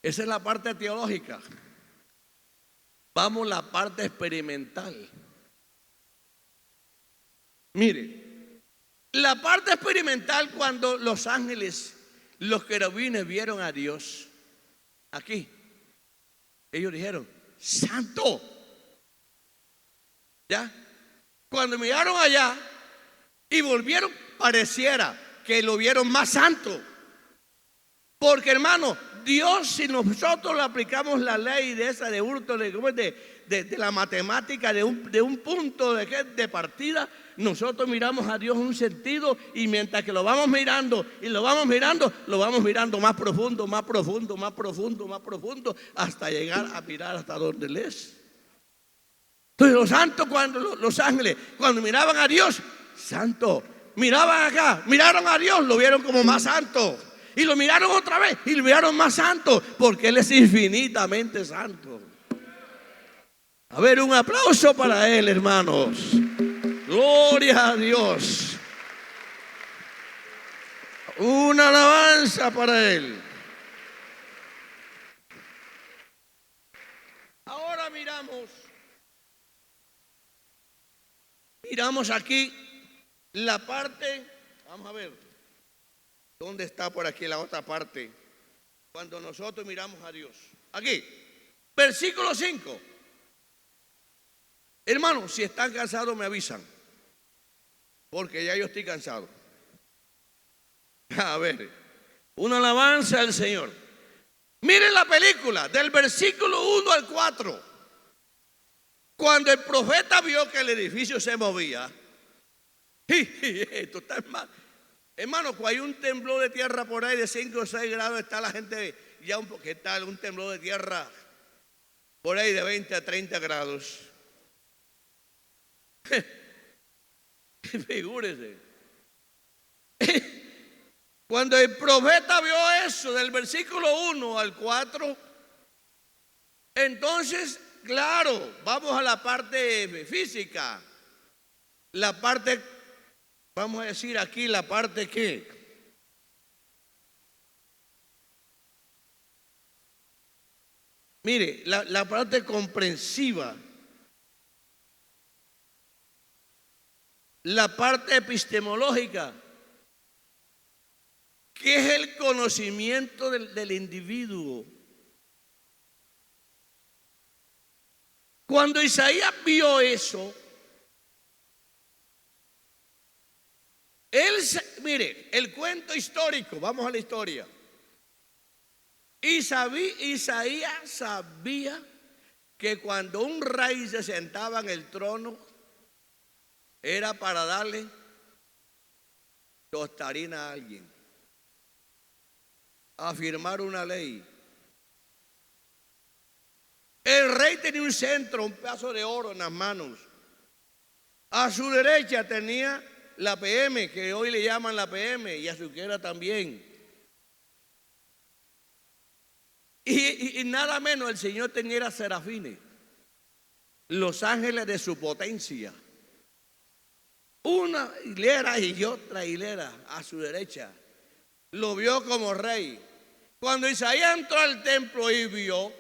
Esa es la parte teológica. Vamos a la parte experimental. Mire, la parte experimental, cuando los ángeles, los querubines vieron a Dios aquí, ellos dijeron, santo. ¿Ya? Cuando miraron allá y volvieron, pareciera que lo vieron más santo. Porque, hermano, Dios, si nosotros le aplicamos la ley de esa de hurto, de la matemática, de un punto de partida, nosotros miramos a Dios en un sentido, y mientras que lo vamos mirando y lo vamos mirando más profundo, más profundo, más profundo, más profundo, hasta llegar a mirar hasta donde Él es. Entonces los santos, cuando los ángeles, cuando miraban a Dios, santo, miraban acá, miraron a Dios, lo vieron como más santo. Y lo miraron otra vez y lo miraron más santo, porque Él es infinitamente santo. A ver, un aplauso para Él, hermanos. Gloria a Dios. Una alabanza para Él. Ahora miramos aquí la parte, vamos a ver, ¿dónde está por aquí la otra parte? Cuando nosotros miramos a Dios. Aquí, versículo 5. Hermanos, si están cansados me avisan, porque ya yo estoy cansado. A ver, una alabanza al Señor. Miren la película del versículo 1 al 4. Cuando el profeta vio que el edificio se movía, esto está mal. Hermano, cuando hay un temblor de tierra por ahí de 5 o 6 grados, está la gente ya ¿qué tal? Un temblor de tierra por ahí de 20 a 30 grados. Figúrese. Cuando el profeta vio eso del versículo 1 al 4, entonces, claro, vamos a la parte física. La parte, vamos a decir aquí, la parte que mire, la parte comprensiva, la parte epistemológica, que es el conocimiento del individuo. Cuando Isaías vio eso, mire, el cuento histórico, vamos a la historia. Isaías sabía que cuando un rey se sentaba en el trono, era para darle tostarina a alguien, a firmar una ley. El rey tenía un centro, un pedazo de oro en las manos. A su derecha tenía la PM, que hoy le llaman la PM, y a su izquierda también. Y nada menos, el Señor tenía serafines, los ángeles de su potencia. Una hilera y otra hilera a su derecha. Lo vio como rey. Cuando Isaías entró al templo y vio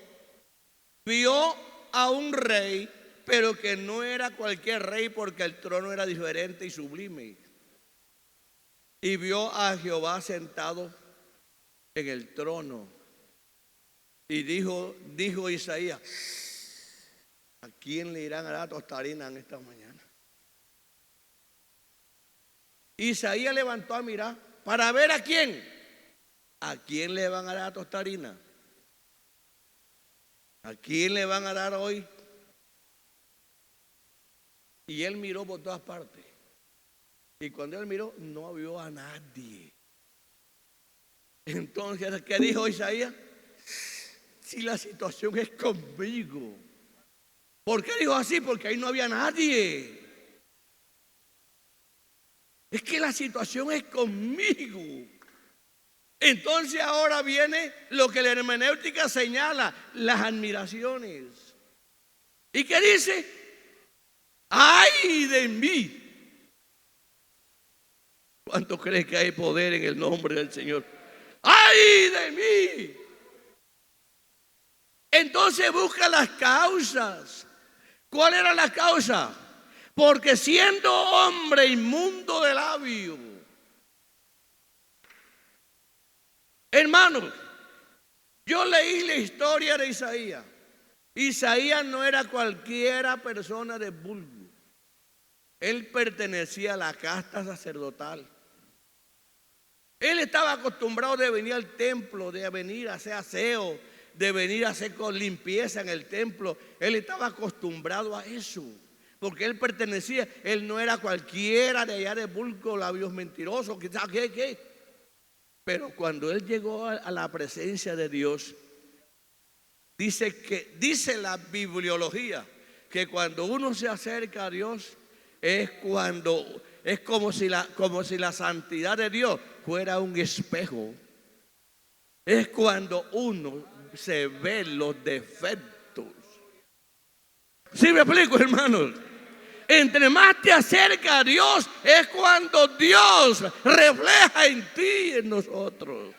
a un rey, pero que no era cualquier rey, porque el trono era diferente y sublime. Y vio a Jehová sentado en el trono. Y dijo Isaías, ¿a quién le irán a dar tostarina en esta mañana? Isaías levantó a mirar para ver a quién. ¿A quién le van a dar tostarina? ¿A quién le van a dar hoy? Y él miró por todas partes. Y cuando él miró, no vio a nadie. Entonces, ¿qué dijo Isaías? Si la situación es conmigo. ¿Por qué dijo así? Porque ahí no había nadie. Es que la situación es conmigo. Entonces ahora viene lo que la hermenéutica señala, las admiraciones. ¿Y qué dice? ¡Ay de mí! ¿Cuánto crees que hay poder en el nombre del Señor? ¡Ay de mí! Entonces busca las causas. ¿Cuál era la causa? Porque siendo hombre inmundo de labios. Hermanos, yo leí la historia de Isaías. Isaías no era cualquiera persona de vulgo. Él pertenecía a la casta sacerdotal. Él estaba acostumbrado de venir al templo, de venir a hacer aseo, de venir a hacer con limpieza en el templo. Él estaba acostumbrado a eso, porque él pertenecía, él no era cualquiera de allá de vulgo, labios mentirosos, quizás qué. Pero cuando él llegó a la presencia de Dios, dice la bibliología que cuando uno se acerca a Dios es como si la santidad de Dios fuera un espejo. Es cuando uno se ve los defectos. ¿Sí me explico, hermanos? Entre más te acerca a Dios es cuando Dios refleja en ti y en nosotros.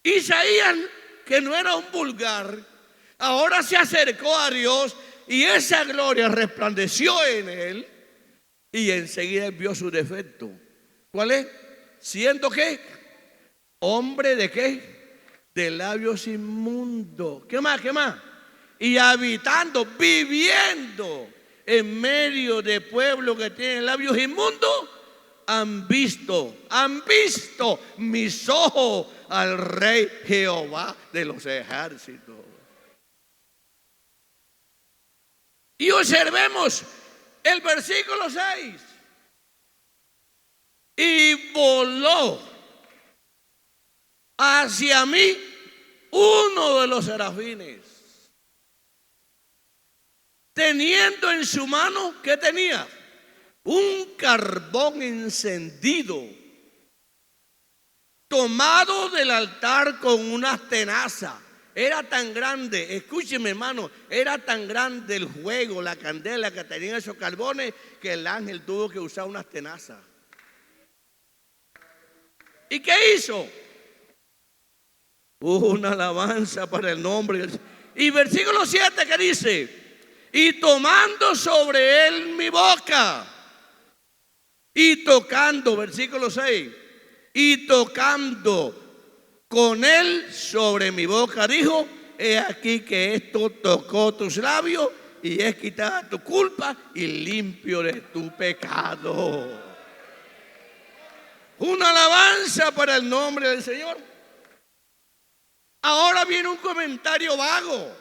Isaías, que no era un vulgar, ahora se acercó a Dios y esa gloria resplandeció en él y enseguida vio su defecto. ¿Cuál es? Siendo que hombre de qué? De labios inmundos. ¿Qué más? ¿Qué más? Y habitando, viviendo en medio de pueblos que tienen labios inmundos, han visto mis ojos al Rey Jehová de los ejércitos. Y observemos el versículo 6. Y voló hacia mí uno de los serafines, teniendo en su mano, ¿qué tenía? Un carbón encendido, tomado del altar con unas tenazas. Era tan grande, escúcheme hermano, era tan grande el fuego, la candela que tenían esos carbones, que el ángel tuvo que usar unas tenazas. ¿Y qué hizo? Una alabanza para el nombre del Señor. Y versículo 7 que dice: y tomando sobre él mi boca, y tocando, versículo 6, y tocando con él sobre mi boca, dijo: he aquí que esto tocó tus labios, y es quitada tu culpa y limpio de tu pecado. Una alabanza para el nombre del Señor. Ahora viene un comentario vago,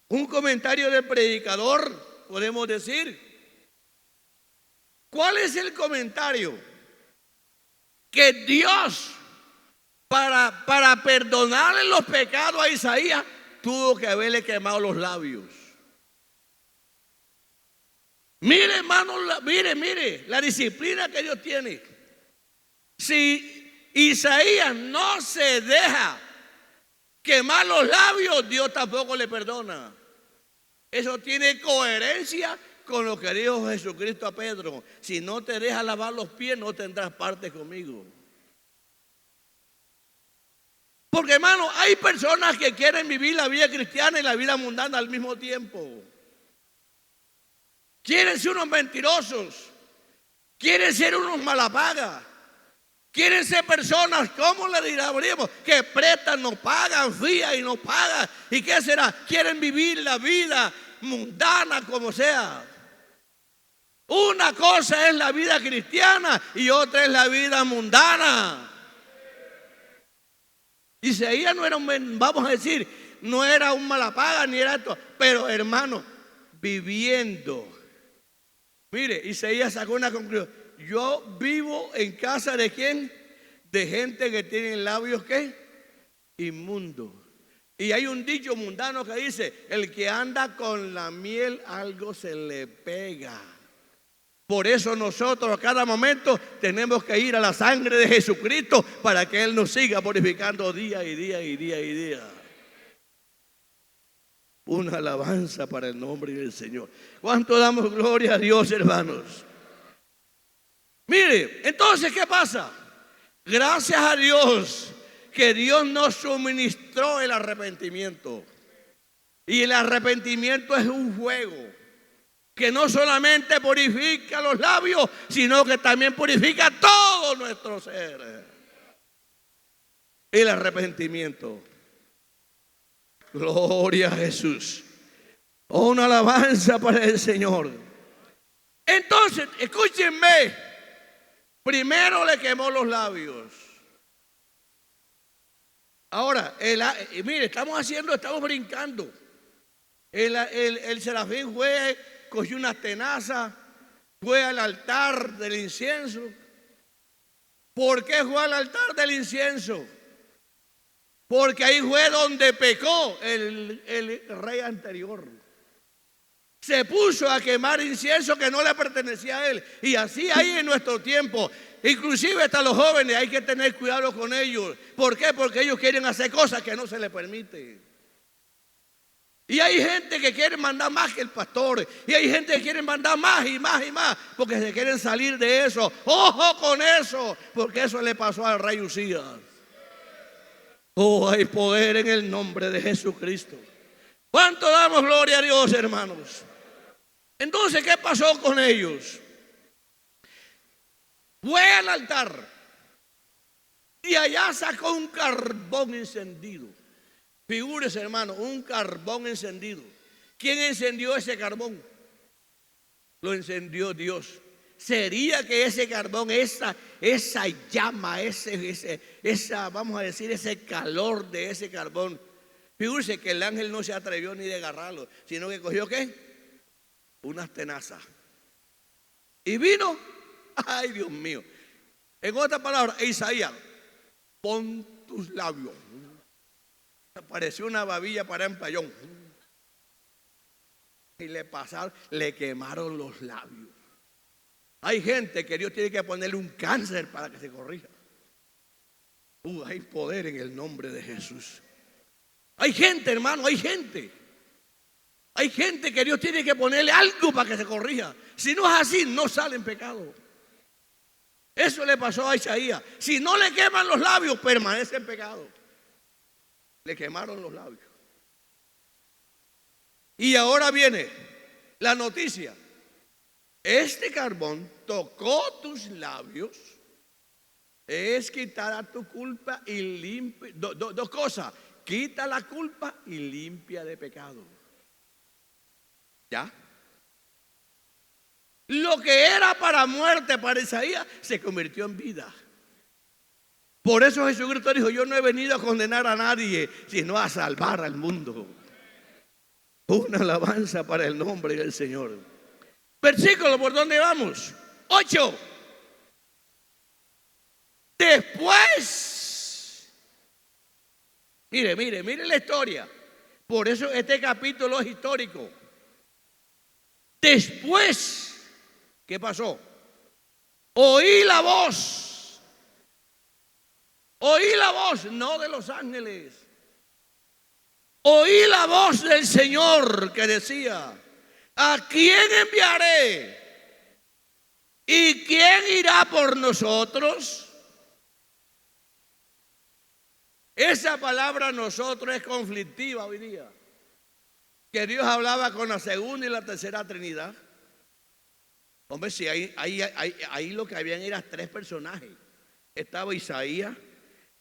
un comentario del predicador, podemos decir. ¿Cuál es el comentario? Que Dios, para perdonarle los pecados a Isaías, tuvo que haberle quemado los labios. Mire, hermano, mire la disciplina que Dios tiene. Si Isaías no se deja quemar los labios, Dios tampoco le perdona. Eso tiene coherencia con lo que dijo Jesucristo a Pedro: si no te dejas lavar los pies, no tendrás parte conmigo. Porque hermano, hay personas que quieren vivir la vida cristiana y la vida mundana al mismo tiempo. Quieren ser unos mentirosos, quieren ser unos malapagas, quieren ser personas, ¿cómo le diríamos? Que prestan, no pagan, fían y no pagan. ¿Y qué será? Quieren vivir la vida mundana como sea. Una cosa es la vida cristiana y otra es la vida mundana. Isaías no era vamos a decir, no era un malapaga ni era esto, pero hermano, viviendo. Mire, Isaías sacó una conclusión: yo vivo en casa de ¿quién? De gente que tiene labios ¿qué? Inmundos. Y hay un dicho mundano que dice: el que anda con la miel algo se le pega. Por eso nosotros a cada momento tenemos que ir a la sangre de Jesucristo para que Él nos siga purificando día y día y día y día. Una alabanza para el nombre del Señor. ¿Cuánto damos gloria a Dios, hermanos? Mire, entonces, ¿qué pasa? Gracias a Dios que Dios nos suministró el arrepentimiento. Y el arrepentimiento es un fuego que no solamente purifica los labios, sino que también purifica todo nuestro ser. El arrepentimiento. Gloria a Jesús. Una alabanza para el Señor. Entonces, escúchenme. Primero le quemó los labios. Ahora, mire, estamos brincando. El serafín fue, cogió unas tenazas, fue al altar del incienso. ¿Por qué fue al altar del incienso? Porque ahí fue donde pecó el rey anterior. Se puso a quemar incienso que no le pertenecía a él. Y así hay en nuestro tiempo. Inclusive hasta los jóvenes hay que tener cuidado con ellos. ¿Por qué? Porque ellos quieren hacer cosas que no se les permite. Y hay gente que quiere mandar más que el pastor. Y hay gente que quiere mandar más y más y más, porque se quieren salir de eso. Ojo con eso, porque eso le pasó al rey Usías. Oh, hay poder en el nombre de Jesucristo. ¿Cuánto damos gloria a Dios, hermanos? Entonces, ¿qué pasó con ellos? Fue al altar y allá sacó un carbón encendido. Figúrese, hermano, un carbón encendido. ¿Quién encendió ese carbón? Lo encendió Dios. ¿Sería que ese carbón, esa llama, vamos a decir, ese calor de ese carbón? Figúrese que el ángel no se atrevió ni de agarrarlo, sino que cogió ¿qué? Unas tenazas. Y vino, ay Dios mío. En otras palabras, Isaías, pon tus labios. Pareció una babilla para empayón. Y le quemaron los labios. Hay gente que Dios tiene que ponerle un cáncer para que se corrija. Hay poder en el nombre de Jesús. Hay gente, hermano, hay gente. Hay gente que Dios tiene que ponerle algo para que se corrija. Si no es así, no sale en pecado. Eso le pasó a Isaías. Si no le queman los labios, permanece en pecado. Le quemaron los labios. Y ahora viene la noticia. Este carbón tocó tus labios. Es quitar a tu culpa y limpia. Dos cosas. Quita la culpa y limpia de pecado. ¿Ya? Lo que era para muerte para Isaías se convirtió en vida. Por eso Jesucristo dijo: yo no he venido a condenar a nadie, sino a salvar al mundo. Una alabanza para el nombre del Señor. Versículo, ¿por dónde vamos? 8. Después, mire la historia. Por eso este capítulo es histórico. Después, ¿qué pasó? Oí la voz, no de los ángeles. Oí la voz del Señor que decía: ¿a quién enviaré? ¿Y quién irá por nosotros? Esa palabra nosotros es conflictiva hoy día. Que Dios hablaba con la segunda y la tercera Trinidad. Hombre, si ahí lo que habían eran 3 personajes. Estaba Isaías,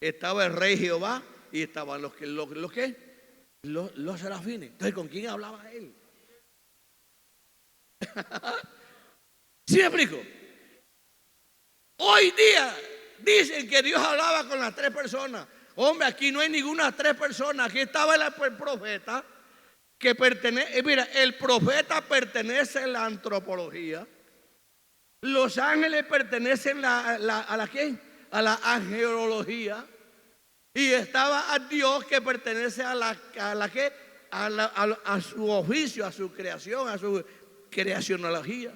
estaba el rey Jehová y estaban los serafines. Entonces, ¿con quién hablaba él? ¿Sí me explico? Hoy día dicen que Dios hablaba con las 3 personas. Hombre, aquí no hay ninguna 3 personas. Aquí estaba el profeta que pertenece. Mira, el profeta pertenece a la antropología. Los ángeles pertenecen a la ¿qué? A la angelología. Y estaba a Dios, que pertenece a la ¿qué? A su oficio, a su creación, a su creacionología.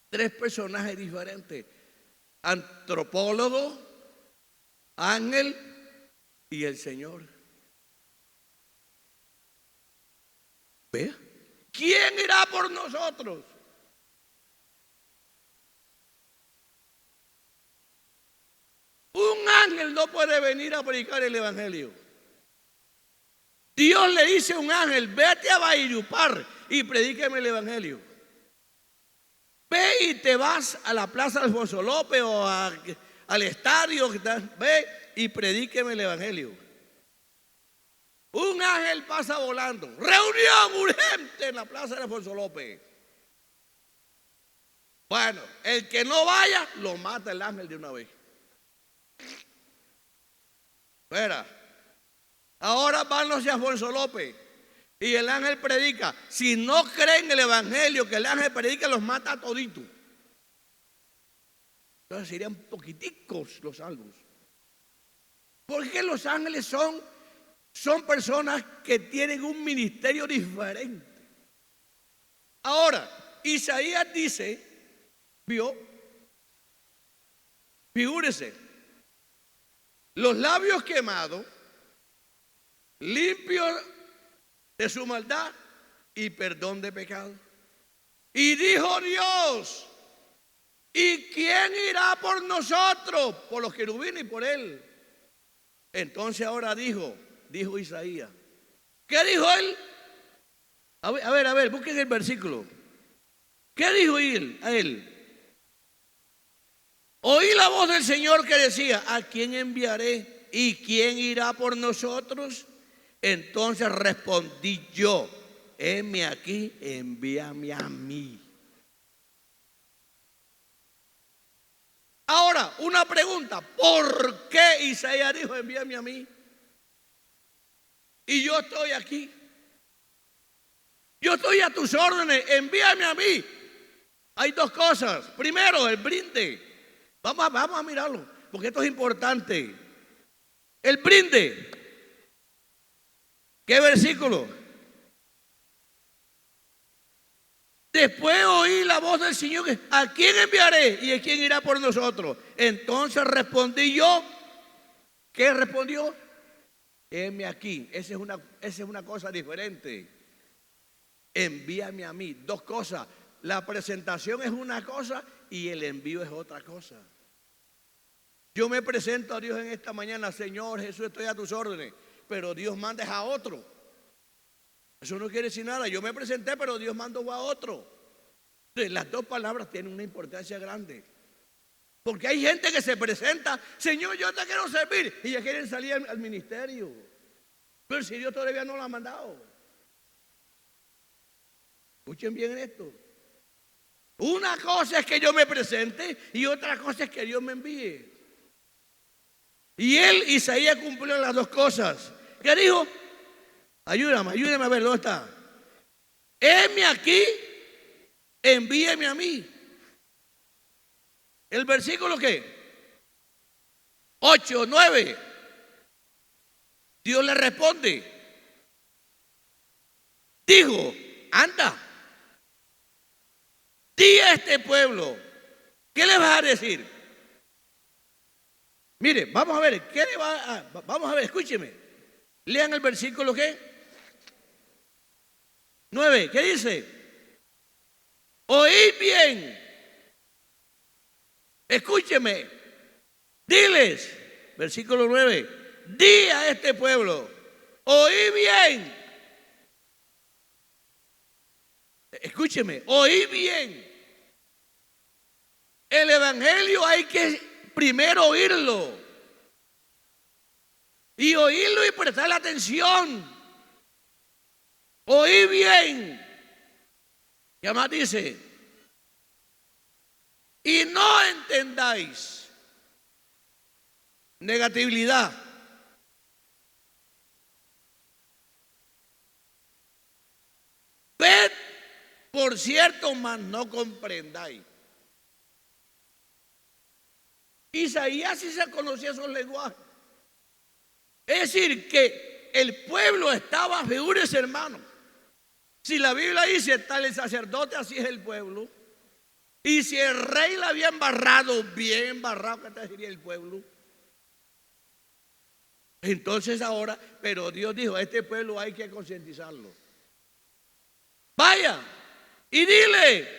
Tres personajes diferentes: antropólogo, ángel y el Señor. ¿Ve? ¿Quién irá por nosotros? Un ángel no puede venir a predicar el evangelio. Dios le dice a un ángel: vete a Valledupar y predíqueme el evangelio. Ve y te vas a la plaza de Alfonso López o al estadio, ve y predíqueme el evangelio. Un ángel pasa volando: reunión urgente en la plaza de Alfonso López. Bueno, el que no vaya, lo mata el ángel de una vez. Espera, ahora van los de Alfonso López y el ángel predica. Si no creen el evangelio que el ángel predica, los mata a toditos. Entonces serían poquiticos los salvos. Porque los ángeles son personas que tienen un ministerio diferente. Ahora, Isaías dice, figúrese, los labios quemados, limpios de su maldad y perdón de pecado. Y dijo Dios: ¿y quién irá por nosotros? Por los querubines y por él. Entonces ahora dijo Isaías. ¿Qué dijo él? A ver, busquen el versículo. ¿Qué dijo él? Oí la voz del Señor que decía: ¿a quién enviaré? ¿Y quién irá por nosotros? Entonces respondí yo: heme aquí, envíame a mí. Ahora, una pregunta: ¿por qué Isaías dijo envíame a mí? Y yo estoy aquí. Yo estoy a tus órdenes, envíame a mí. Hay dos cosas. Primero, el brinde. Vamos a mirarlo, porque esto es importante. El brinde. ¿Qué versículo? Después oí la voz del Señor que: ¿a quién enviaré? ¿Y a quién irá por nosotros? Entonces respondí yo. ¿Qué respondió? Heme aquí. Esa es una cosa diferente. Envíame a mí. Dos cosas. La presentación es una cosa y el envío es otra cosa. Yo me presento a Dios en esta mañana: Señor Jesús, estoy a tus órdenes. Pero Dios manda a otro. Eso no quiere decir nada. Yo me presenté, pero Dios mandó a otro. Entonces, las dos palabras tienen una importancia grande. Porque hay gente que se presenta: Señor, yo te quiero servir, y ya quieren salir al ministerio. Pero si Dios todavía no lo ha mandado. Escuchen bien esto. Una cosa es que yo me presente y otra cosa es que Dios me envíe. Y Isaías cumplió las dos cosas. ¿Qué dijo? Ayúdame a ver, ¿dónde está? Heme aquí, envíeme a mí. ¿El versículo qué? 8, 9. Dios le responde. Dijo: anda, di a este pueblo. ¿Qué le vas a decir? Mire, vamos a ver, vamos a ver, escúcheme. Lean el versículo ¿qué? 9, ¿qué dice? Oíd bien. Escúcheme. Diles, versículo 9, di a este pueblo: oíd bien. Escúcheme, oíd bien. El evangelio hay que primero oírlo. Y oírlo y prestarle atención. Oíd bien. Y además dice: y no entendáis. Negatividad. Ved, por cierto, mas no comprendáis. Isaías sí se conocía esos lenguajes. Es decir, que el pueblo estaba, figúrese hermano, si la Biblia dice tal el sacerdote, así es el pueblo. Y si el rey la había embarrado, bien embarrado, ¿qué te diría el pueblo? Entonces ahora, pero Dios dijo, a este pueblo hay que concientizarlo. Vaya y dile,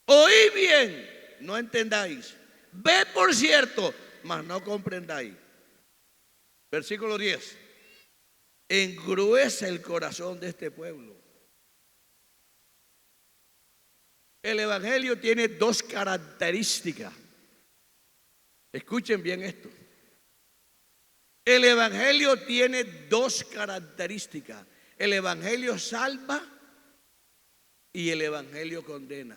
oí bien, no entendáis. Ve por cierto, mas no comprendáis. Versículo 10. Engruece el corazón de este pueblo. El evangelio tiene dos características. Escuchen bien esto. El evangelio tiene dos características. El evangelio salva y el evangelio condena.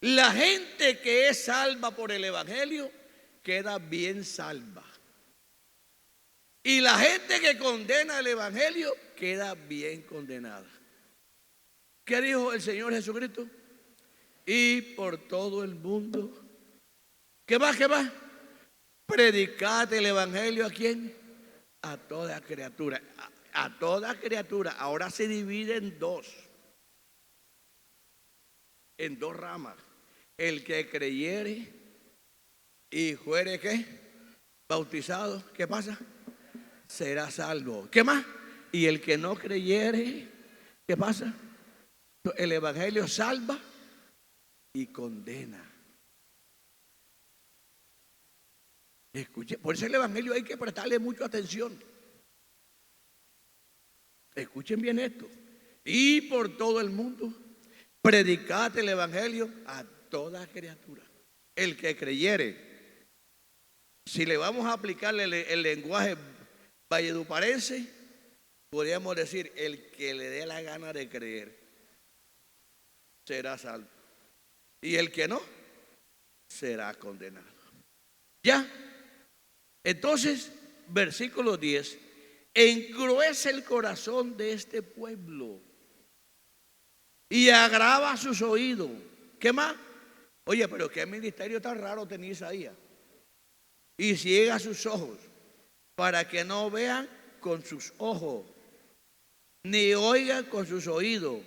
La gente que es salva por el evangelio queda bien salva. Y la gente que condena el evangelio queda bien condenada. ¿Qué dijo el Señor Jesucristo? Y por todo el mundo. ¿Qué más? ¿Qué más? Predicad el evangelio ¿a quién? A toda criatura. A toda criatura. Ahora se divide en dos ramas. El que creyere y fuere ¿qué? Bautizado, ¿qué pasa? Será salvo. ¿Qué más? Y el que no creyere, ¿qué pasa? El evangelio salva y condena. Escuche, por eso el evangelio hay que prestarle mucha atención. Escuchen bien esto. Y por todo el mundo, predicad el evangelio a toda criatura. El que creyere, si le vamos a aplicarle el lenguaje valleduparense, podríamos decir, el que le dé la gana de creer será salvo. Y el que no, será condenado. ¿Ya? Entonces, versículo 10, engruece el corazón de este pueblo y agrava sus oídos. ¿Qué más? Oye, pero qué ministerio tan raro tenía Isaías. Y ciega sus ojos para que no vean con sus ojos, ni oigan con sus oídos,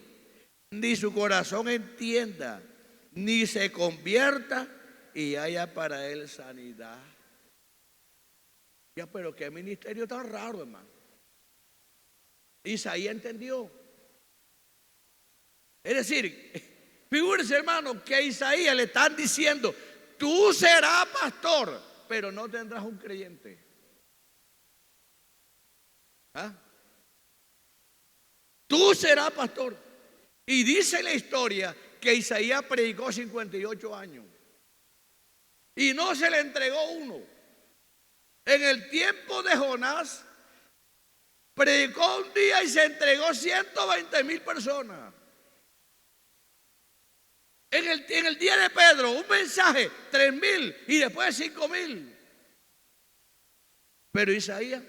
ni su corazón entienda, ni se convierta y haya para él sanidad. Ya, pero qué ministerio tan raro, hermano. Isaías entendió. Es decir, figúrese, hermano, que a Isaías le están diciendo, tú serás pastor, pero no tendrás un creyente. ¿Ah? Tú serás pastor. Y dice la historia que Isaías predicó 58 años. Y no se le entregó uno. En el tiempo de Jonás, predicó un día y se entregó 120,000 personas. En el día de Pedro, un mensaje, 3,000 y después 5,000. Pero Isaías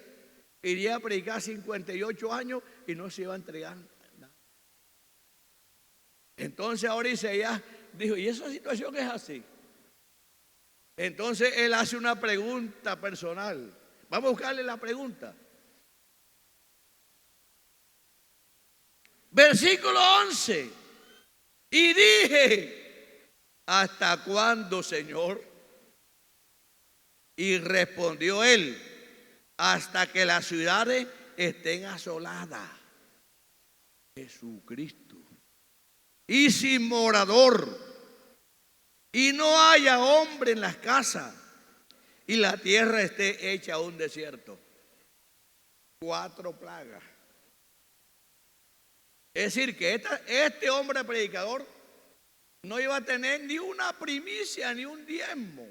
iría a predicar 58 años y no se iba a entregar nada. Entonces ahora Isaías dijo, ¿y esa situación es así? Entonces él hace una pregunta personal. Vamos a buscarle la pregunta. Versículo 11. Y dije, ¿hasta cuándo, Señor? Y respondió él, hasta que las ciudades estén asoladas. Jesucristo. Y sin morador. Y no haya hombre en las casas. Y la tierra esté hecha un desierto. 4 plagas. Es decir, que este hombre predicador no iba a tener ni una primicia ni un diezmo.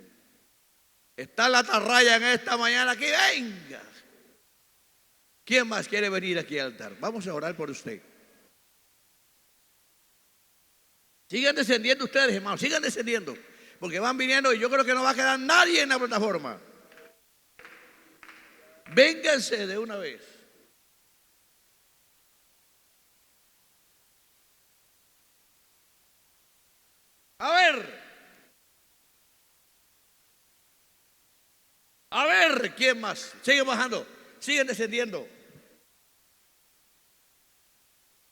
Está la atarraya en esta mañana, que venga. ¿Quién más quiere venir aquí al altar? Vamos a orar por usted. Sigan descendiendo ustedes, hermanos, sigan descendiendo. Porque van viniendo y yo creo que no va a quedar nadie en la plataforma. Vénganse de una vez. A ver. ver, ¿quién más? Siguen bajando, siguen descendiendo.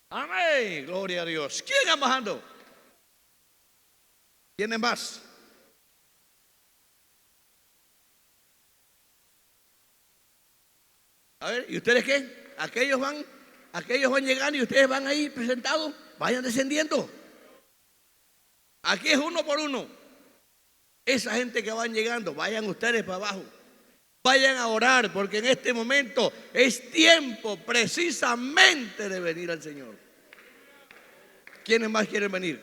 Amén, gloria a Dios. ¿Quién va bajando? ¿Quiénes más? A ver, ¿y ustedes qué? Aquellos van llegando y ustedes van ahí presentados. Vayan descendiendo. Aquí es uno por uno. Esa gente que van llegando, vayan ustedes para abajo. Vayan a orar, porque en este momento es tiempo precisamente de venir al Señor. ¿Quiénes más quieren venir?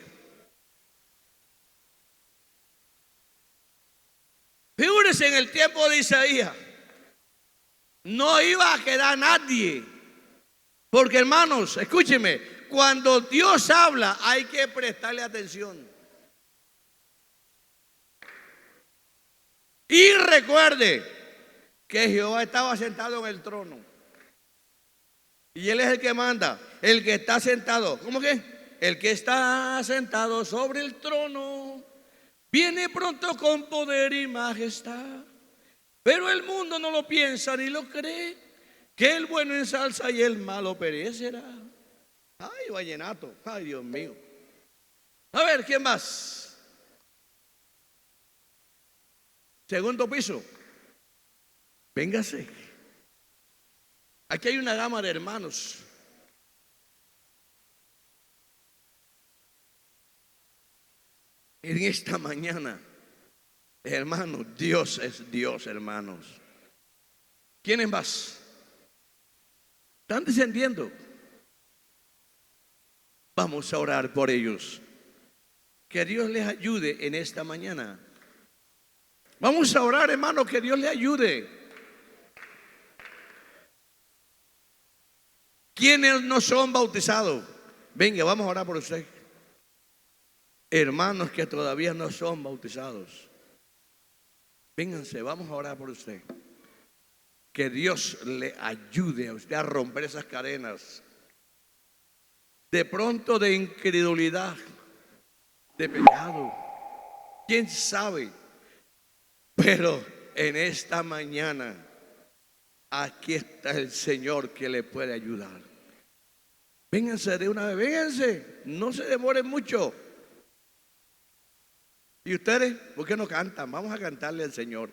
Figúrense en el tiempo de Isaías. No iba a quedar nadie. Porque hermanos, escúcheme, cuando Dios habla hay que prestarle atención. Y recuerde que Jehová estaba sentado en el trono. Y Él es el que manda, el que está sentado. ¿Cómo que? El que está sentado sobre el trono viene pronto con poder y majestad. Pero el mundo no lo piensa ni lo cree, que el bueno ensalza y el malo perecerá. Ay, vallenato, ay, Dios mío. A ver, ¿quién más? Segundo piso. Véngase. Aquí hay una gama de hermanos. En esta mañana, hermanos, Dios es Dios, hermanos. ¿Quiénes más? Están descendiendo. Vamos a orar por ellos. Que Dios les ayude en esta mañana. Vamos a orar, hermano, que Dios les ayude. ¿Quiénes no son bautizados? Venga, vamos a orar por usted. Hermanos que todavía no son bautizados, vénganse, vamos a orar por usted. Que Dios le ayude a usted a romper esas cadenas de pronto de incredulidad, de pecado. ¿Quién sabe? Pero en esta mañana aquí está el Señor que le puede ayudar. Vénganse de una vez, vénganse, no se demoren mucho. ¿Y ustedes? ¿Por qué no cantan? Vamos a cantarle al Señor.